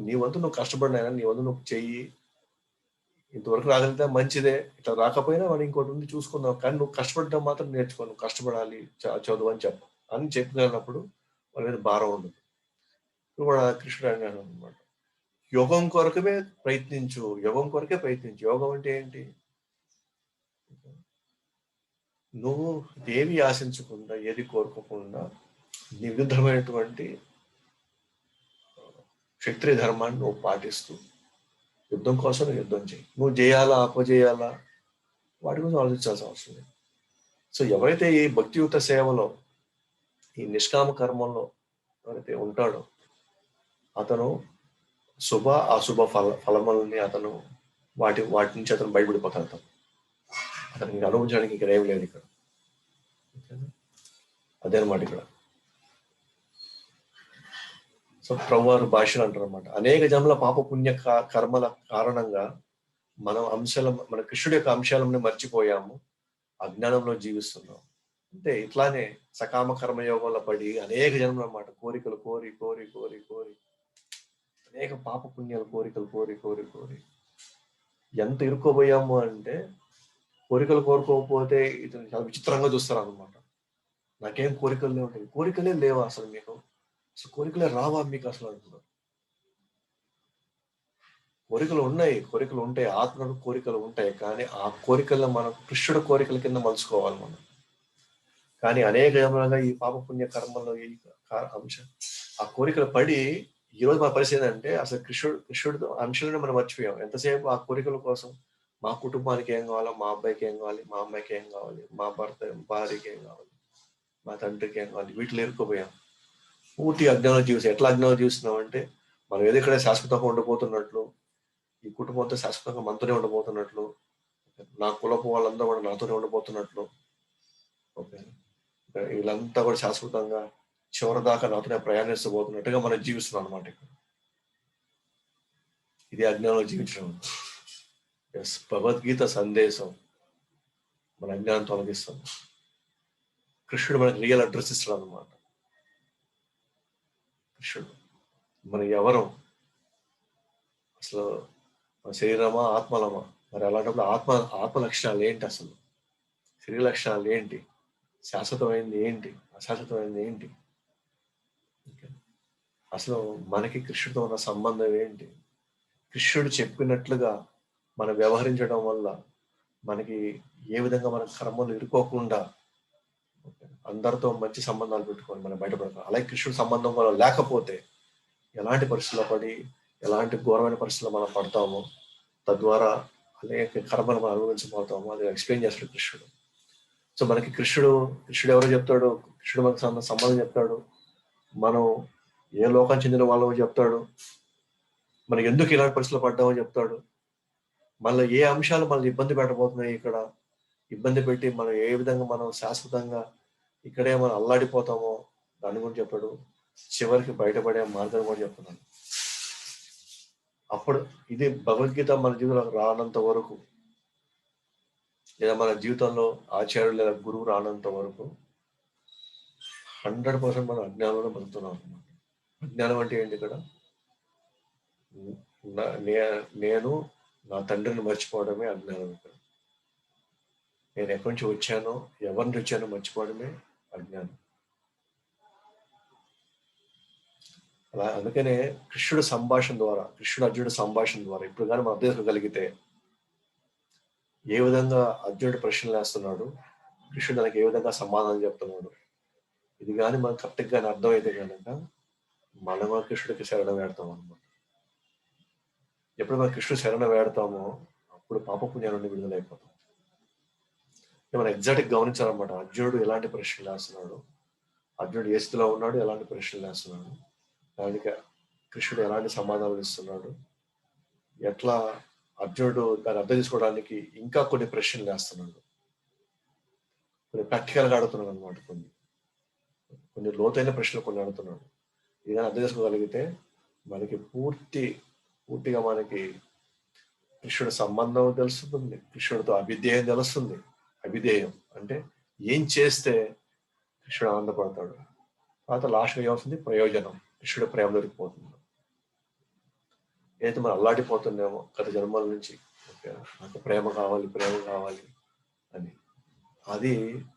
నీ వంతు నువ్వు కష్టపడి నాయనా, నీ వంతు నువ్వు చెయ్యి. ఇంతవరకు రాగలిగితే మంచిదే. ఇట్లా రాకపోయినా మనం ఇంకోటి ఉంది చూసుకుందాం. కానీ నువ్వు కష్టపడడం మాత్రం నేర్చుకో. నువ్వు కష్టపడాలి, చదువు అని అని చెప్పగలిగినప్పుడు వాళ్ళ మీద భారం ఉండదు. ఇప్పుడు కూడా కృష్ణుడు అన్నాడు అనమాట. యోగం కొరకే ప్రయత్నించు. యోగం కొరకే ప్రయత్నించు. యోగం అంటే ఏంటి? నువ్వు ఏవి ఆశించకుండా, ఏది కోరుకోకుండా నిర్విధమైనటువంటి క్షత్రియ ధర్మాన్ని నువ్వు పాటిస్తూ యుద్ధం కోసం యుద్ధం చేయి. నువ్వు చేయాలా, అపజేయాలా వాటి గురించి ఆలోచించాల్సిన అవసరం లేదు. సో ఎవరైతే ఈ భక్తియుత సేవలో, ఈ నిష్కామ కర్మంలో ఎవరైతే ఉంటాడో అతను శుభ అశుభ ఫలములని అతను వాటి నుంచి అతను బయటపడిపోతాడు. అతనికి అనుభవించడానికి ఇక్కడ ఏం లేదు ఇక్కడ. అదే అనమాట ఇక్కడ. సో ప్రభువారు భాషలు అంటారు అనమాట. అనేక జన్మల పాప పుణ్య కర్మల కారణంగా మన కృష్ణుడి యొక్క అంశాలను మర్చిపోయాము, అజ్ఞానంలో జీవిస్తున్నాం. అంటే ఇట్లానే సకామ కర్మయోగంలో పడి అనేక జన్మలు అన్నమాట. కోరికలు కోరి కోరి కోరి కోరి అనేక పాప పుణ్యాలు కోరికలు కోరి కోరి కోరి ఎంత ఇరుక్కోబోయాము అంటే, కోరికలు కోరుకోకపోతే ఇతను చాలా విచిత్రంగా చూస్తారు అనమాట. నాకేం కోరికలు లేవు. కోరికలే లేవా అసలు మీకు? అసలు కోరికలే రావా మీకు అసలు అంటున్నారు. కోరికలు ఉన్నాయి, కోరికలు ఉంటాయి, ఆత్మకు కోరికలు ఉంటాయి. కానీ ఆ కోరికలను మనం కృష్ణుడి కోరికల కింద మలుచుకోవాలి మనం. కానీ అనేక జన్మలుగా ఈ పాప పుణ్య కర్మల్లో ఈ అంశం ఆ కోరికలు పడి ఈరోజు మన పరిస్థితి ఏంటంటే అసలు కృష్ణుడితో అంశాలను మనం మర్చిపోయాం. ఎంతసేపు ఆ కోరికల కోసం మా కుటుంబానికి ఏం కావాలో, మా అబ్బాయికి ఏం కావాలి, మా అమ్మాయికి ఏం కావాలి, మా భార్యకి ఏం కావాలి, మా తండ్రికి ఏం కావాలి, వీటిలో ఇరుక్కుపోయాం. పూర్తి అజ్ఞానంలో జీవిస్తాం. ఎట్లా అజ్ఞానంలో జీవిస్తున్నాం అంటే, మనం ఏదో ఇక్కడ శాశ్వతంగా ఉండిపోతున్నట్లు, ఈ కుటుంబంతో శాశ్వతంగా మనతోనే ఉండబోతున్నట్లు, నా కులపు వాళ్ళందరూ కూడా నాతోనే ఉండబోతున్నట్లు, ఓకే, వీళ్ళంతా కూడా శాశ్వతంగా చివరి దాకా నాతోనే ప్రయాణిస్తబోతున్నట్టుగా మనం జీవిస్తున్నాం అనమాట. ఇక్కడ ఇది అజ్ఞానంలో జీవించడం. భగవద్గీత సందేశం మన అజ్ఞానం తొలగిస్తాం. కృష్ణుడు మనకి రియల్ అడ్రస్ ఇస్తాడు అనమాట. కృష్ణుడు మనం ఎవరం, అసలు శరీరమా ఆత్మలమా? మరి అలాంటప్పుడు ఆత్మ లక్షణాలు ఏంటి, అసలు శరీర లక్షణాలు ఏంటి, శాశ్వతమైనది ఏంటి, అశాశ్వతమైనది ఏంటి, అసలు మనకి కృష్ణుడితో ఉన్న సంబంధం ఏంటి? కృష్ణుడు చెప్పినట్లుగా మనం వ్యవహరించడం వల్ల మనకి ఏ విధంగా మన కర్మలు ఇరుకోకుండా అందరితో మంచి సంబంధాలు పెట్టుకొని మనం బయటపడతాం. అలాగే కృష్ణుడి సంబంధం వల్ల లేకపోతే ఎలాంటి పరిస్థితుల్లో పడి, ఎలాంటి ఘోరమైన పరిస్థితుల్లో మనం పడతామో, తద్వారా అనేక కర్మలు మనం అనుభవించబోతామో అది ఎక్స్ప్లెయిన్ చేస్తాడు కృష్ణుడు. సో మనకి కృష్ణుడు ఎవరో చెప్తాడు, కృష్ణుడు మనకు సంబంధం చెప్తాడు, మనం ఏ లోకం చెందిన వాళ్ళో చెప్తాడు, మనం ఎందుకు ఇలాంటి పరిస్థితులు పడ్డామో చెప్తాడు, మళ్ళీ ఏ అంశాలు మనల్ని ఇబ్బంది పెట్టబోతున్నాయి, ఇక్కడ ఇబ్బంది పెట్టి మనం ఏ విధంగా మనం శాశ్వతంగా ఇక్కడే మనం అల్లాడిపోతామో దాని గురించి చెప్పాడు. చివరికి బయటపడే మార్గం కూడా చెప్తున్నాను. అప్పుడు ఇది భగవద్గీత మన జీవితంలో రానంత వరకు, లేదా మన జీవితంలో ఆచార్యులు లేదా గురువు రానంత వరకు 100% మనం అజ్ఞానంలో బతుకుతున్నాం అన్నమాట. అజ్ఞానం అంటే ఏంటి? ఇక్కడ నేను నా తండ్రిని మర్చిపోవడమే అజ్ఞానం. ఇక్కడ నేను ఎక్కడి నుంచి వచ్చానో, ఎవరి నుంచి వచ్చానో మర్చిపోవడమే అజ్ఞానం. అలా అందుకనే కృష్ణుడు సంభాషణ ద్వారా, కృష్ణుడు అర్జునుడు సంభాషణ ద్వారా ఇప్పుడు కానీ మనం అర్థం చేసుకోగలిగితే, ఏ విధంగా అర్జునుడు ప్రశ్నలు వేస్తున్నాడు, కృష్ణుడు దానికి ఏ విధంగా సమాధానం చెప్తున్నాడు, ఇది కానీ మనకు కరెక్ట్గా అర్థమైతే కనుక మనం కూడా కృష్ణుడికి శరణం వేడతాం అనమాట. ఎప్పుడు మనం కృష్ణుడు శరణం వేడతామో అప్పుడు పాపపుణ్యాల నుండి విడుదలైపోతాం. మనం ఎగ్జాక్ట్ గమనించాలన్నమాట. అర్జునుడు ఎలాంటి ప్రశ్నలు వేస్తున్నాడు, అర్జునుడు ఏ స్థితిలో ఉన్నాడు, ఎలాంటి ప్రశ్నలు వేస్తున్నాడు, దానికి కృష్ణుడు ఎలాంటి సమాధానాలు ఇస్తున్నాడు, ఎట్లా అర్జునుడు దాన్ని అర్థం చేసుకోవడానికి ఇంకా కొన్ని ప్రశ్నలు వేస్తున్నాడు, కొన్ని ప్రాక్టికల్గా అడుగుతున్నాడు అనమాట. కొన్ని లోతైన ప్రశ్నలు కొన్ని అడుగుతున్నాడు. ఇది అర్థం చేసుకోగలిగితే మనకి పూర్తిగా మనకి కృష్ణుడి సంబంధం తెలుస్తుంది, కృష్ణుడితో అభిధేయం తెలుస్తుంది. అభిధేయం అంటే ఏం చేస్తే కృష్ణుడు ఆనందపడతాడు. తర్వాత లాస్ట్గా ఏమవుతుంది? ప్రయోజనం, కృష్ణుడి ప్రేమ దొరికిపోతుంది. ఏదైతే మనం అల్లాడిపోతున్నామో గత జన్మల నుంచి, నాకు ప్రేమ కావాలి అని, అది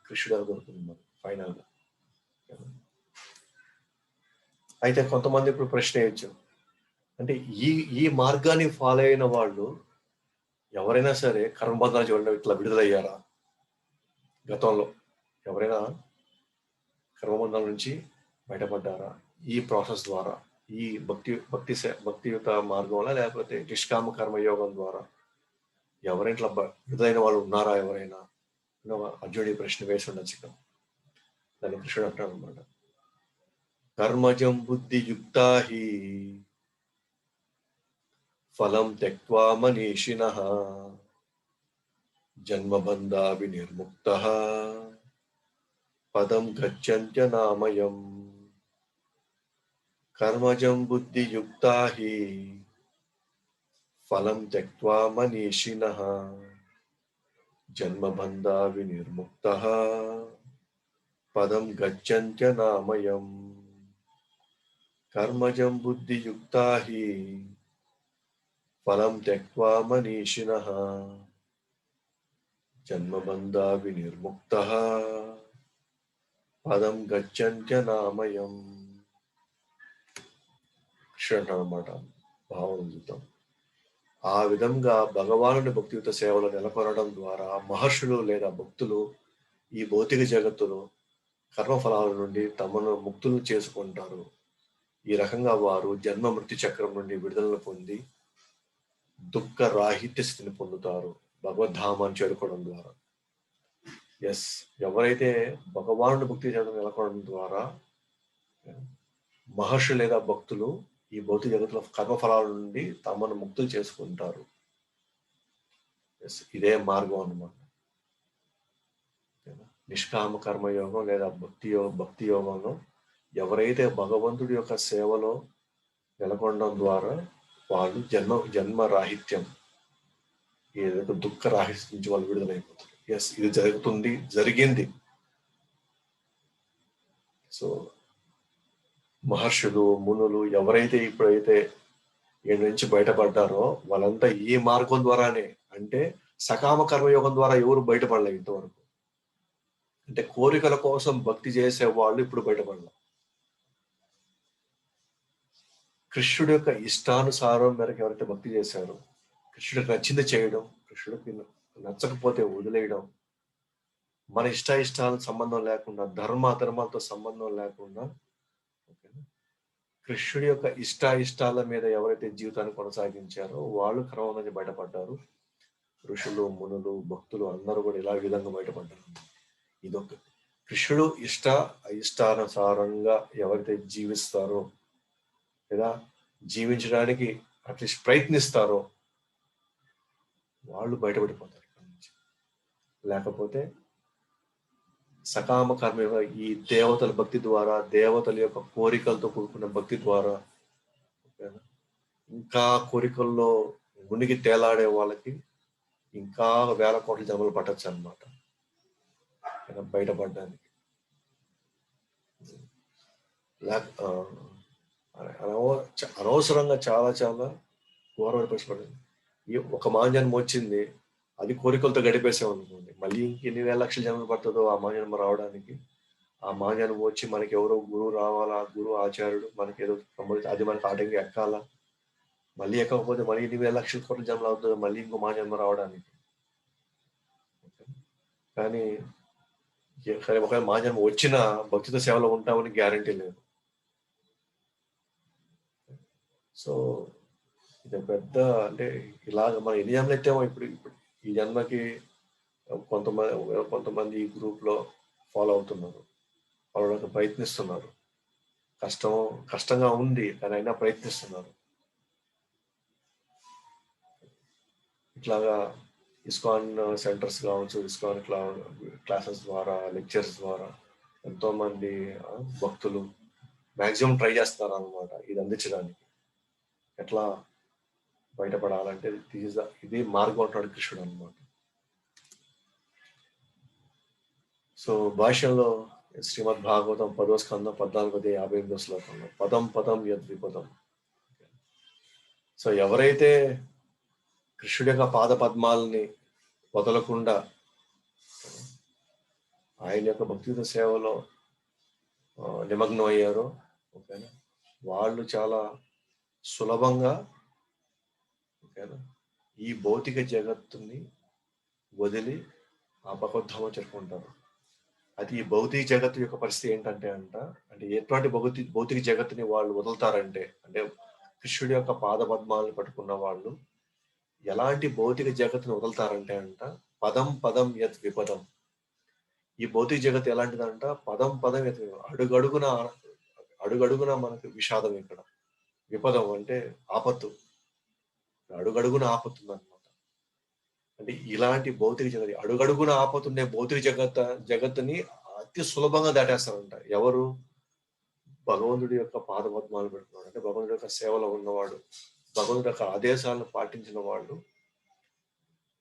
కృష్ణుడు దొరుకుతుంది మనకు ఫైనల్గా. అయితే కొంతమంది ఇప్పుడు ప్రశ్న వేయచ్చు, అంటే ఈ మార్గాన్ని ఫాలో అయిన వాళ్ళు ఎవరైనా సరే కర్మబంధాలు చూడండి ఇట్లా విడుదలయ్యారా? గతంలో ఎవరైనా కర్మబంధాల నుంచి బయటపడ్డారా ఈ ప్రాసెస్ ద్వారా, ఈ భక్తియుత మార్గంలో, లేకపోతే నిష్కామ కర్మయోగం ద్వారా ఎవరైనా ఇట్లా విడుదలైన వాళ్ళు ఉన్నారా? ఎవరైనా అర్జునుడి ప్రశ్న వేసి ఉండొచ్చు. దాన్ని కృష్ణుడు అంటాడు అనమాట, కర్మజం బుద్ధియుక్తా హి ఫలం త్యక్త్వా మనీషిణః జన్మబంధా వినిర్ముక్తః పదం గచ్చన్త్యనామయం. కర్మజం బుద్ధియుక్తా హి ఫలం త్యక్త్వా మనీషిణః జన్మబంధా వినిర్ముక్తః పదం గచ్చన్త్యనామయం. కర్మజం బుద్ధియుక్తా హి ఫలం త్యక్త్వా మనీషిణః జన్మబంధా వినిర్ముక్తః పదం గచ్చన్త్యనామయం. కృష్ణుడు అన్నమాట. భావం చూద్దాం. ఆ విధంగా భగవానుని భక్తియుత సేవలు నెలకొనడం ద్వారా మహర్షులు లేదా భక్తులు ఈ భౌతిక జగత్తులో కర్మఫలాల నుండి తమను ముక్తులు చేసుకుంటారు. ఈ రకంగా వారు జన్మ మృత్యు చక్రం నుండి విడుదలను పొంది దుఃఖ రాహిత్య స్థితిని పొందుతారు భగవద్ధామాన్ని చేరుకోవడం ద్వారా. ఎవరైతే భగవానుడి భక్తి చేయడం నెలకొనడం ద్వారా మహర్షులు లేదా భక్తులు ఈ భౌతిక జగత్తులో కర్మఫలాల నుండి తమను ముక్తులు చేసుకుంటారు. ఇదే మార్గం అన్నమాట. నిష్కామ కర్మయోగం లేదా భక్తి యోగంలో ఎవరైతే భగవంతుడి యొక్క సేవలో నెలకొనడం ద్వారా వాళ్ళు జన్మ రాహిత్యం, ఏదైతే దుఃఖ రాహిత్యం నుంచి వాళ్ళు విడుదలైపోతారు. ఇది జరిగింది. సో మహర్షులు మునులు ఎవరైతే ఇప్పుడైతే ఈ నుంచి బయటపడ్డారో వాళ్ళంతా ఈ మార్గం ద్వారానే, అంటే సకామ కర్మయోగం ద్వారా ఎవరు బయటపడలేదు ఇంతవరకు. అంటే కోరికల కోసం భక్తి చేసే వాళ్ళు ఇప్పుడు బయటపడలేదు. కృష్ణుడి యొక్క ఇష్టానుసారం మేరకు ఎవరైతే భక్తి చేశారో, కృష్ణుడికి నచ్చింది చేయడం, కృష్ణుడికి నచ్చకపోతే వదిలేయడం, మన ఇష్టాలకు సంబంధం లేకుండా, ధర్మాలతో సంబంధం లేకుండా కృష్ణుడి యొక్క ఇష్టాల మీద ఎవరైతే జీవితాన్ని కొనసాగించారో వాళ్ళు కర్మ నుంచి బయటపడ్డారు. ఋషులు, మునులు, భక్తులు అందరూ కూడా ఇలా విధంగా బయటపడ్డారు. ఇదొక కృష్ణుడు ఇష్టానుసారంగా ఎవరైతే జీవిస్తారో లేదా జీవించడానికి అట్లీస్ట్ ప్రయత్నిస్తారో వాళ్ళు బయటపడిపోతారు ఇక్కడ నుంచి. లేకపోతే సకామ కర్మ ఈ దేవతల భక్తి ద్వారా, దేవతల యొక్క కోరికలతో కూడుకున్న భక్తి ద్వారా ఇంకా కోరికల్లో మునిగి తేలాడే వాళ్ళకి ఇంకా వేల కోట్ల జన్మలు పట్టచ్చు అన్నమాట బయటపడడానికి. అనవసరంగా చాలా ఘోరమైన పరిస్థితి. ఒక మాంజన్మ వచ్చింది, అది కోరికలతో గడిపేసాం అనుకోండి, మళ్ళీ ఎన్ని వేల లక్షల జన్మలు పడుతుందో ఆ మాంజన్మ రావడానికి. ఆ మాంజన్మ వచ్చి మనకి ఎవరో గురువు రావాలా, గురువు ఆచార్యుడు మనకి ఏదో అది మనకి ఆటంకి ఎక్కాలా, మళ్ళీ ఎక్కకపోతే మళ్ళీ ఎన్ని వేల లక్షల కోట్ల జన్మలు అవుతుందో మళ్ళీ ఇంకో మాంజన్మ రావడానికి. కానీ ఒకవేళ మాంజన్మ వచ్చినా భక్తితో సేవలో ఉంటామని గ్యారంటీ లేదు. సో ఇది పెద్ద అంటే ఇలాగ మనం ఎన్ని జన్మలు ఎత్తామో ఇప్పుడు ఇప్పుడు ఈ జన్మకి కొంతమంది ఈ గ్రూప్లో ఫాలో అవుతున్నారు, ఫాలో ప్రయత్నిస్తున్నారు. కష్టంగా ఉంది కానీ అయినా ప్రయత్నిస్తున్నారు. ఇట్లాగా ఇస్కాన్ సెంటర్స్ కావచ్చు, ఇస్కాన్ క్లాసెస్ ద్వారా, లెక్చర్స్ ద్వారా ఎంతోమంది భక్తులు మ్యాక్సిమం ట్రై చేస్తున్నారు అనమాట ఇది అందించడానికి. ఎట్లా బయటపడాలంటే ఇది మార్గం అంటాడు కృష్ణుడు అనమాట. సో భాష్యంలో శ్రీమద్ భాగవతం 10వ స్కందం 14-58 శ్లోకంలో పదం పదం యద్విపదం. సో ఎవరైతే కృష్ణుడి యొక్క పాద పద్మాలని వదలకుండా ఆయన యొక్క భక్తియుత సేవలో నిమగ్నం అయ్యారో ఓకేనా, వాళ్ళు చాలా సులభంగా ఓకేనా ఈ భౌతిక జగత్తుని వదిలి ఆ భగవద్ధామం చేరుకుంటారు. అది ఈ భౌతిక జగత్తు యొక్క పరిస్థితి ఏంటంటే అంటే ఎటువంటి భౌతిక జగత్తుని వాళ్ళు వదులుతారంటే అంటే కృష్ణుడి యొక్క పాద పద్మాలను పట్టుకున్న వాళ్ళు ఎలాంటి భౌతిక జగత్తుని వదులుతారంటే పదం పదం యత్ విపదం. ఈ భౌతిక జగత్తు ఎలాంటిదంట, పదం పదం యత్ అడుగడుగున మనకు విషాదం. ఇక్కడ విపదం అంటే ఆపత్తు, అడుగడుగున ఆపత్తుంది అనమాట. అంటే ఇలాంటి భౌతిక జగత్ అడుగడుగున ఆపతుండే భౌతిక జగత్తుని అతి సులభంగా దాటేస్తారంట ఎవరు, భగవంతుడి యొక్క పాద పద్మాలు పెడుతున్నాడు అంటే భగవంతుడి యొక్క సేవలో ఉన్నవాడు, భగవంతుడి యొక్క ఆదేశాలను పాటించిన వాళ్ళు.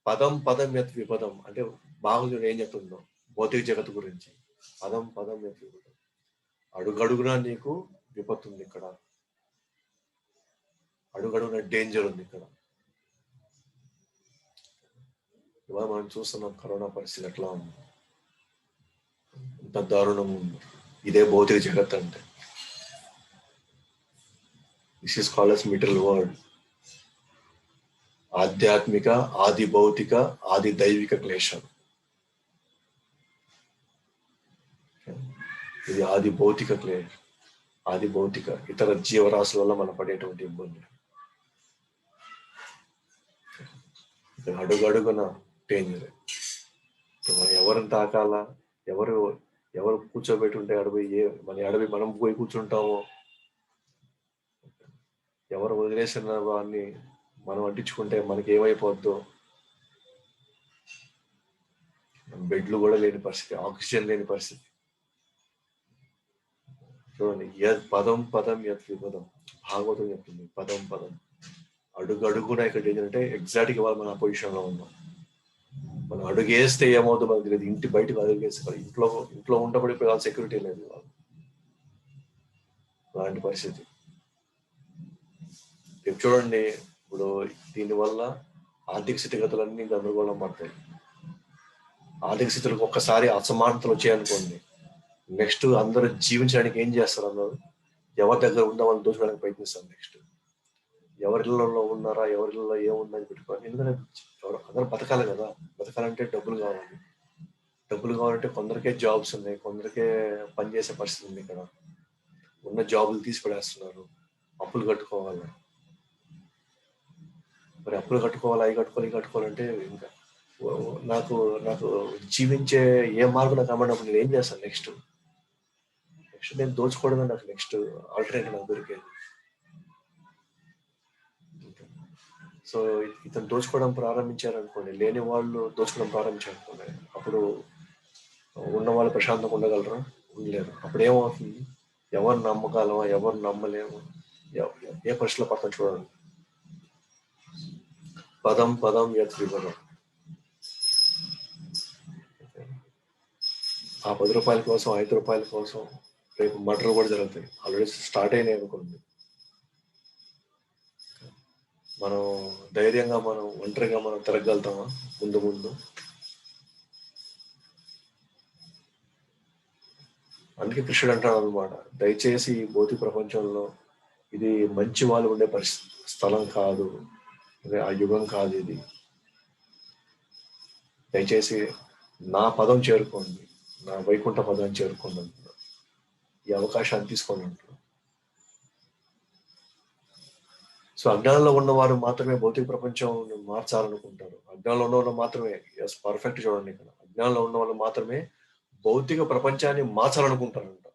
పదం పదం యత్ విపదం అంటే భాగవతుడు ఏం చెప్తుందో భౌతిక జగత్తు గురించి, పదం పదం యత్ విపదం, అడుగడుగునా నీకు విపత్తు ఉంది ఇక్కడ, అడుగడుగున డేంజర్ ఉంది ఇక్కడ. ఇవాళ మనం చూస్తున్నాం కరోనా పరిస్థితి ఎట్లా ఉంది, ఎంత దారుణం ఉంది. ఇదే భౌతిక జగత్ అంటే. This is called as material world. ఆధ్యాత్మిక, ఆది భౌతిక, ఆది దైవిక క్లేశం. ఇది ఆది భౌతిక క్లేశం, ఆది భౌతిక ఇతర జీవరాశుల వల్ల మనం పడేటువంటి ఇబ్బంది. అడుగడుగున డేంజర్. ఎవరిని తాకాలా, ఎవరు కూర్చోబెట్టుంటే అడవి మనం పోయి కూర్చుంటామో, ఎవరు వదిలేసిన వాడిని మనం అంటించుకుంటే మనకి ఏమైపోద్దో. బెడ్లు కూడా లేని పరిస్థితి, ఆక్సిజన్ లేని పరిస్థితి. చూడండి, పదం పదం యత్ విపదం భాగవతం చెప్తుంది. పదం పదం అడుగడుగున ఇక్కడ ఏంటంటే ఎగ్జాక్ట్గా ఇవాళ మన పొజిషన్ లో ఉన్నాం. మనం అడుగు వేస్తే ఏమవుతుందో మనకు తెలియదు. ఇంటి బయటకు అడుగు వేసుకోవాలి, ఇంట్లో ఉండబడిపోయి వాళ్ళ సెక్యూరిటీ లేదు వాళ్ళు. అలాంటి పరిస్థితి చూడండి. ఇప్పుడు దీనివల్ల ఆర్థిక స్థితిగతులన్నీ గందరగోళం పడతాయి. ఆర్థిక స్థితులకు ఒక్కసారి అసమానతలు వచ్చాయనుకోండి, నెక్స్ట్ అందరూ జీవించడానికి ఏం చేస్తారు, అందరూ ఎవరి దగ్గర ఉందా వాళ్ళు దోచుకోవడానికి ప్రయత్నిస్తారు. నెక్స్ట్ ఎవరిళ్ళలో ఉన్నారా, ఎవరిళ్ళలో ఏముందని పెట్టుకోవాలి. ఎందుకంటే అందరూ బతకాలి కదా, బతకాలంటే డబ్బులు కావాలంటే కొందరికే జాబ్స్ ఉన్నాయి, కొందరికే పనిచేసే పరిస్థితి ఉంది. ఇక్కడ ఉన్న జాబులు తీసి పడేస్తున్నారు, అప్పులు కట్టుకోవాలి. మరి అప్పులు కట్టుకోవాలి, అవి కట్టుకోవాలంటే ఇంకా నాకు జీవించే ఏ మార్గం నాకు అమ్మన్నప్పుడు నేను ఏం చేస్తాను? నెక్స్ట్ నేను దోచుకోవడమే నాకు నెక్స్ట్ ఆల్టర్నేటివ్ నాకు దొరికేది. సో ఇతను దోచుకోవడం ప్రారంభించారనుకోండి, లేని వాళ్ళు దోచుకోవడం ప్రారంభించారనుకోండి, అప్పుడు ఉన్న వాళ్ళు ప్రశాంతంగా ఉండగలరా? ఉండలేరు. అప్పుడు ఏమవుతుంది? ఎవరు నమ్మగలమా, ఎవరు నమ్మలేము, ఏ పరిస్థితిలో పక్కన చూడండి. పదం పదం యత్ విపదం. ఆ 10 రూపాయల కోసం, 5 రూపాయల కోసం రేపు మర్డర్ కూడా జరుగుతాయి. ఆల్రెడీ స్టార్ట్ అయినాయి అనుకోండి. మనం ధైర్యంగా మనం ఒంటరిగా మనం తిరగలుగుతామా ముందు? అందుకే కృష్ణుడు అంటాడు అనమాట, దయచేసి ఈ భౌతిక ప్రపంచంలో ఇది మంచి వాళ్ళు ఉండే స్థలం కాదు, ఆ యుగం కాదు ఇది. దయచేసి నా పదం చేరుకోండి, నా వైకుంఠ పదం చేరుకోండి అంటున్నాడు. ఈ అవకాశాన్ని తీసుకోండి అంటున్నాడు. సో అజ్ఞానంలో ఉన్నవారు మాత్రమే భౌతిక ప్రపంచం మార్చాలనుకుంటారు. అజ్ఞానంలో ఉన్నవాళ్ళు మాత్రమే పర్ఫెక్ట్ చూడండి ఇక్కడ. అజ్ఞానంలో ఉన్న వాళ్ళు మాత్రమే భౌతిక ప్రపంచాన్ని మార్చాలనుకుంటారంట.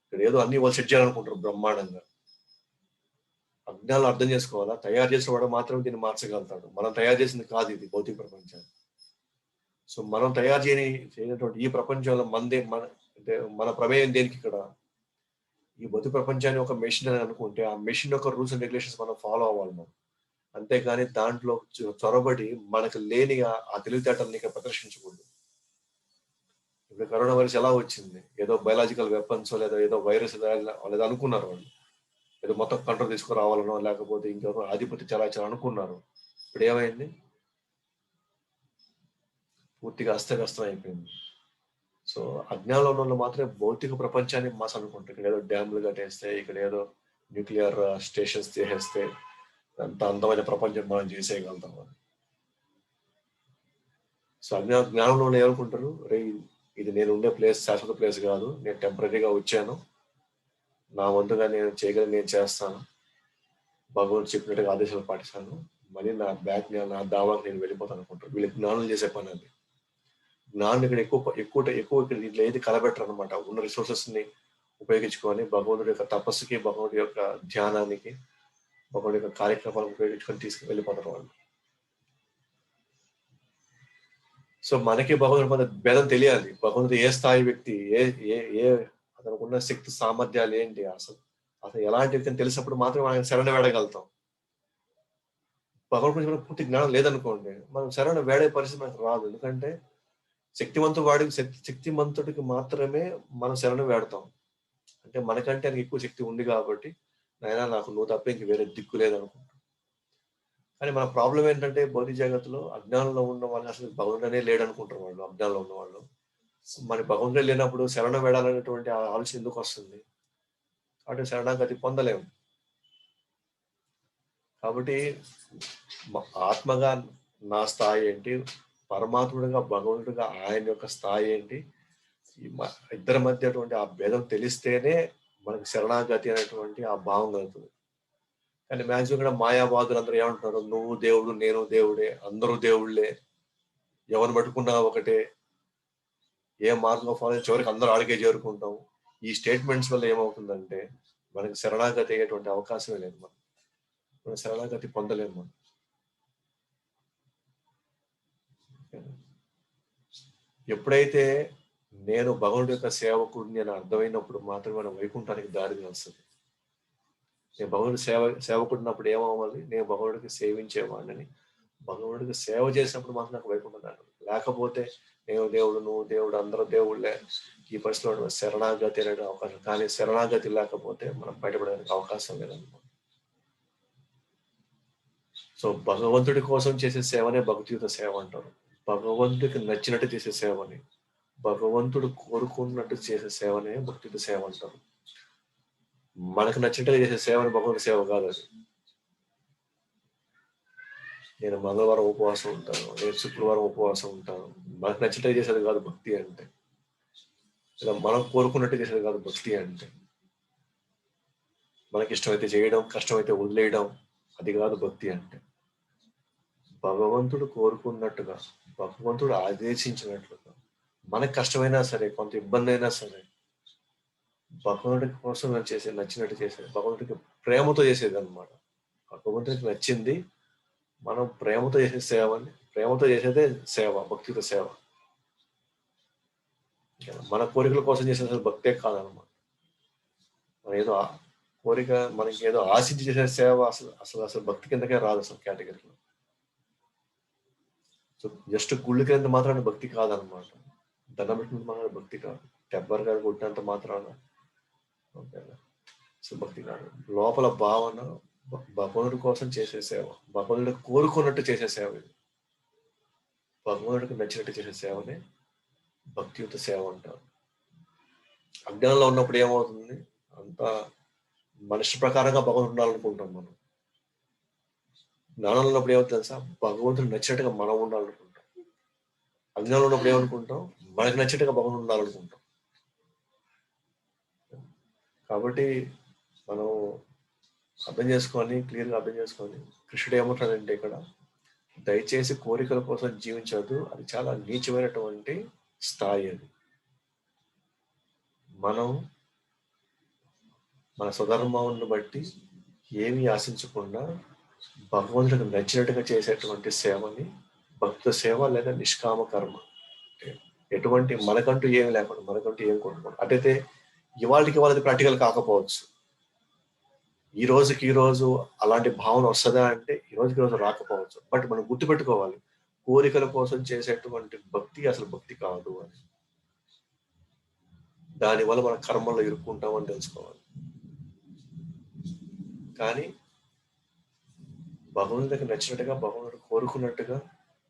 ఇక్కడ ఏదో అన్ని వాళ్ళు సెట్ చేయాలనుకుంటారు బ్రహ్మాండంగా. అజ్ఞానం అర్థం చేసుకోవాలా, తయారు చేసిన వాడు మాత్రమే దీన్ని మార్చగలుగుతాడు. మనం తయారు చేసింది కాదు ఇది భౌతిక ప్రపంచాన్ని. సో మనం తయారు చేయనటువంటి ఈ ప్రపంచంలో అంటే మన ప్రమేయం దేనికి ఇక్కడ? ఈ భౌతిక ప్రపంచాన్ని ఒక మెషిన్ అని అనుకుంటే ఆ మెషిన్ యొక్క రూల్స్ అండ్ రెగ్యులేషన్స్ మనం ఫాలో అవ్వాలి మనం. అంతేగాని దాంట్లో చొరబడి మనకు లేని ఆ తెలివితేటల్ని ఇక్కడ ప్రదర్శించకూడదు. ఇప్పుడు కరోనా వైరస్ ఎలా వచ్చింది? ఏదో బయలాజికల్ వెపన్స్ లేదా ఏదో వైరస్ లేదా అనుకున్నారు వాళ్ళు. ఏదో మొత్తం కంట్రోల్ తీసుకురావాలనో లేకపోతే ఇంకెవరో ఆధిపత్య చలాచలం అనుకున్నారు. ఇప్పుడు ఏమైంది? పూర్తిగా అస్తవ్యస్తం అయిపోయింది. సో అజ్ఞానంలో ఉన్న వాళ్ళు మాత్రమే భౌతిక ప్రపంచాన్ని మాస్ అనుకుంటారు. ఇక్కడ ఏదో డ్యామ్లు కట్టేస్తే, ఇక్కడ ఏదో న్యూక్లియర్ స్టేషన్స్ చేసేస్తే అంత అందమైన ప్రపంచం మనం చేసేయగలుగుతాం అని. సో జ్ఞానంలో వాళ్ళు ఏమనుకుంటారు? రే ఇది నేను ఉండే ప్లేస్ శాశ్వత ప్లేస్ కాదు, నేను టెంపరీగా వచ్చాను, నా వంతుగా నేను చేయగలిగి నేను చేస్తాను, భగవంతుడు చెప్పినట్టుగా ఆదేశాలు పాటిస్తాను, మళ్ళీ నా దావాకి నేను వెళ్ళిపోతాను అనుకుంటారు. వీళ్ళకి జ్ఞానం చేసే పని అది. జ్ఞానం ఇక్కడ ఎక్కువ ఇక్కడ దీంట్లో ఏది కలబెట్టరు అనమాట. ఉన్న రిసోర్సెస్ ని ఉపయోగించుకొని భగవంతుడి యొక్క తపస్సుకి, భగవంతుడి యొక్క ధ్యానానికి, భగవంతుడి యొక్క కార్యక్రమాలను ఉపయోగించుకొని తీసుకుని వెళ్ళిపోతారు వాళ్ళు. సో మనకి భగవంతుడి మధ్య భేదం తెలియాలి. భగవంతుడు ఏ స్థాయి వ్యక్తి, ఏ అతనికి ఉన్న శక్తి సామర్థ్యాలు ఏంటి, అసలు ఎలాంటి వ్యక్తి అని తెలిసినప్పుడు మాత్రం ఆయన శరణ వేడగలుగుతాం. భగవంతుడి గురించి పూర్తి జ్ఞానం లేదనుకోండి, మనం శరణ వేడే పరిస్థితి మనకు రాదు. ఎందుకంటే శక్తిమంతుడికి మాత్రమే మనం శరణు వేడతాం. అంటే మనకంటే ఆయనకి ఎక్కువ శక్తి ఉంది కాబట్టి, నాయనా నాకు నువ్వు తప్ప ఇంక వేరే దిక్కు లేదనుకుంటాం. కానీ మన ప్రాబ్లం ఏంటంటే భౌతిక జగత్తులో అజ్ఞానంలో ఉన్న వాళ్ళు అసలు భగవంతుడే లేడనుకుంటారు వాళ్ళు. అజ్ఞానంలో ఉన్న వాళ్ళు మరి భగవంతుడే లేనప్పుడు శరణ వేడాలనేటువంటి ఆలోచన ఎందుకు వస్తుంది? కాబట్టి శరణాగతి పొందలేము. కాబట్టి ఆత్మగా నా స్థాయి ఏంటి, పరమాత్ముడిగా భగవంతుడిగా ఆయన యొక్క స్థాయి ఏంటి, ఇద్దరి మధ్య అటువంటి ఆ భేదం తెలిస్తేనే మనకి శరణాగతి అనేటువంటి ఆ భావం కలుగుతుంది. కానీ మ్యాక్సిమం కూడా మాయావాదులు అందరూ ఏమంటున్నారు? నువ్వు దేవుడు, నేను దేవుడే, అందరూ దేవుళ్ళే, ఎవరిని పట్టుకున్నా ఒకటే, ఏ మార్గం ఫాలో చివరికి అందరూ ఆడికే చేరుకుంటాం. ఈ స్టేట్మెంట్స్ వల్ల ఏమవుతుందంటే మనకి శరణాగతి అయ్యేటువంటి అవకాశమే లేదు. మనం శరణాగతి పొందలేము. మనం ఎప్పుడైతే నేను భగవంతుడి యొక్క సేవకుడిని అని అర్థమైనప్పుడు మాత్రమే మనం వైకుంఠానికి దారి వస్తుంది. నేను భగవంతుడి సేవకుడినప్పుడు ఏమవ్వాలి? నేను భగవంతుడికి సేవించేవాడిని, భగవంతుడికి సేవ చేసినప్పుడు మాత్రం నాకు వైకుంఠం దారి. లేకపోతే నేను దేవుడు, నువ్వు దేవుడు, అందరూ దేవుళ్ళే, ఈ పరిస్థితిలో శరణాగతి అనే అవకాశం. కానీ శరణాగతి లేకపోతే మనం బయటపడడానికి అవకాశం లేదన్నమాట. సో భగవంతుడి కోసం చేసే సేవనే భక్తియుత సేవ అంటారు. భగవంతుడికి నచ్చినట్టు చేసే సేవని, భగవంతుడు కోరుకున్నట్టు చేసే సేవనే భక్తియుత సేవ అంటారు. మనకు నచ్చినట్టుగా చేసే సేవని భగవంతుడి సేవ కాదు అది. నేను మంగళవారం ఉపవాసం ఉంటాను, నేను శుక్రవారం ఉపవాసం ఉంటాను, మనకు నచ్చినట్టుగా చేసేది కాదు భక్తి అంటే. ఇలా మనం కోరుకున్నట్టు చేసేది కాదు భక్తి అంటే. మనకి ఇష్టమైతే చేయడం, కష్టమైతే వదిలేయడం, అది కాదు భక్తి అంటే. భగవంతుడు కోరుకున్నట్టుగా, భగవంతుడు ఆదేశించినట్లుగా, మనకు కష్టమైనా సరే, కొంత ఇబ్బంది అయినా సరే, భగవంతుడి కోసం నచ్చినట్టు చేసేది, భగవంతుడికి ప్రేమతో చేసేది అనమాట. భగవంతుడికి నచ్చింది మనం ప్రేమతో చేసే సేవని, ప్రేమతో చేసేదే సేవ, భక్తితో సేవ. మన కోరికల కోసం చేసే భక్తే కాదనమాట. మన ఏదో కోరిక, మనకి ఏదో ఆశించి చేసే సేవ అసలు భక్తి కిందకే రాదు అసలు కేటగిరీలో. సో జస్ట్ గుళ్ళు కింద మాత్రాన భక్తి కాదనమాట. దండం పెట్టినంత మాత్రాన భక్తి కాదు, టెబ్బర్ గారు కొట్టినంత మాత్రాన సో భక్తి కాదు. లోపల భావన భగవంతుడి కోసం చేసే సేవ, భగవంతుడికి కోరుకున్నట్టు చేసే సేవ ఇది. భగవంతుడికి నచ్చినట్టు చేసే సేవనే భక్తియుత సేవ అంటారు. అజ్ఞానంలో ఉన్నప్పుడు ఏమవుతుంది? అంతా మనిషి ప్రకారంగా భగవంతుడు ఉండాలనుకుంటాం మనం. జ్ఞానంలో ఉన్నప్పుడు ఏమవుతుంది తెలుసా? భగవంతుడు నచ్చినట్టుగా మనం ఉండాలనుకుంటాం. అజ్ఞానంలో ఉన్నప్పుడు ఏమనుకుంటాం? మనకు నచ్చినట్టుగా భగవంతుడు ఉండాలనుకుంటాం. కాబట్టి మనం అర్థం చేసుకొని, క్లియర్గా అర్థం చేసుకొని, కృష్ణుడు ఏమంటాడంటే ఇక్కడ, దయచేసి కోరికల కోసం జీవించదు, అది చాలా నీచమైనటువంటి స్థాయి. అది మనం మన స్వధర్మాన్ని బట్టి ఏమీ ఆశించకుండా భగవంతుడికి నచ్చినట్టుగా చేసేటువంటి సేవని భక్త సేవ లేదా నిష్కామ కర్మ. ఎటువంటి మనకంటూ ఏమి లేకుండా, మనకంటూ ఏం కొనుక్కోండి. అటైతే ఇవాళకి వాళ్ళది ప్రాక్టికల్ కాకపోవచ్చు. ఈ రోజుకి ఈ రోజు అలాంటి భావన వస్తుందా అంటే ఈ రోజుకి రోజు రాకపోవచ్చు. బట్ మనం గుర్తుపెట్టుకోవాలి, కోరికల కోసం చేసేటువంటి భక్తి అసలు భక్తి కాదు అని. దానివల్ల మన కర్మల్లో ఇరుక్కుంటామని తెలుసుకోవాలి. కానీ భగవంతుడికి నచ్చినట్టుగా, భగవంతుడు కోరుకున్నట్టుగా,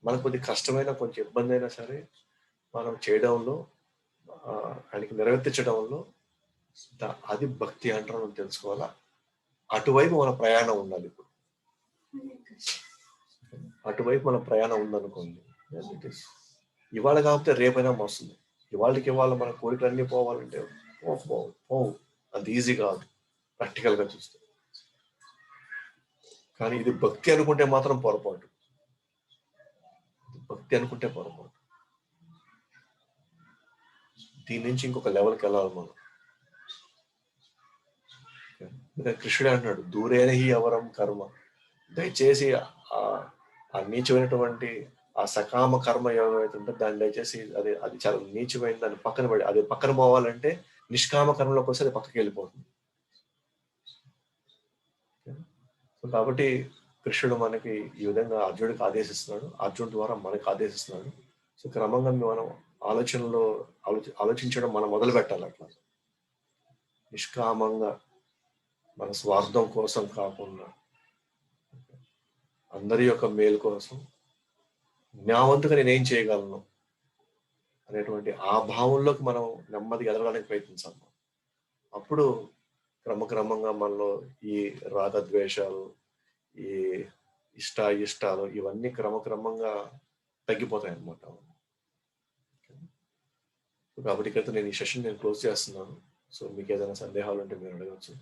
మనకు కొద్ది కష్టమైన, కొంచెం ఇబ్బంది అయినా సరే మనం చేయడంలో, ఆయనకి నెరవేర్చడంలో అది భక్తి అంటారు మనం తెలుసుకోవాలా. అటువైపు మన ప్రయాణం ఉండాలి. ఇప్పుడు అటువైపు మన ప్రయాణం ఉందనుకోండి, ఇవాళ కాకపోతే రేపైనా వస్తుంది. ఇవాళకి ఇవాళ మన కోరికలన్నీ పోవాలంటే పోవు. అది ఈజీ కాదు ప్రాక్టికల్గా చూస్తే. కానీ ఇది భక్తి అనుకుంటే మాత్రం పొరపాటు. భక్తి అనుకుంటే పొరపాటు. దీని నుంచి ఇంకొక లెవెల్కి వెళ్ళాలి మనం. కృష్ణుడే అంటున్నాడు, దూరేనహి అవరం కర్మ. దయచేసి ఆ నీచమైనటువంటి ఆ సకామ కర్మ ఏమైతే ఉంటే దాన్ని దయచేసి అది చాలా నీచమైంది, దాన్ని పక్కన పడి, అది పక్కన పోవాలంటే నిష్కామ కర్మలోకి వస్తే అది పక్కకి వెళ్ళిపోతుంది. కాబట్టి కృష్ణుడు మనకి ఈ విధంగా అర్జునుడికి ఆదేశిస్తున్నాడు, అర్జునుడి ద్వారా మనకి ఆదేశిస్తున్నాడు. సో క్రమంగా మనం ఆలోచించడం మనం మొదలు పెట్టాలి. అట్లా నిష్కామంగా, మన స్వార్థం కోసం కాకుండా, అందరి యొక్క మేలు కోసం, నా వంతుగా నేనేం చేయగలను అనేటువంటి ఆ భావంలోకి మనం నెమ్మదిగా ఎదగడానికి ప్రయత్నించాలి. అప్పుడు క్రమక్రమంగా మనలో ఈ రాగద్వేషాలు, ఈ ఇష్టాలు ఇవన్నీ క్రమక్రమంగా తగ్గిపోతాయి అన్నమాట. కాబట్టి ఇక్కడ నేను ఈ సెషన్ క్లోజ్ చేస్తున్నాను. సో మీకు ఏదైనా సందేహాలు ఉంటే మీరు అడగచ్చు.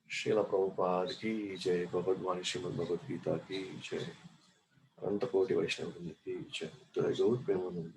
శ్రీల ప్రభుపాద్కి జై, భగవద్వాణి శ్రీమద్ భగవద్గీతకి జై, అనంత కోటి వైష్ణవునికి జై, గౌర్ ప్రేమానంద.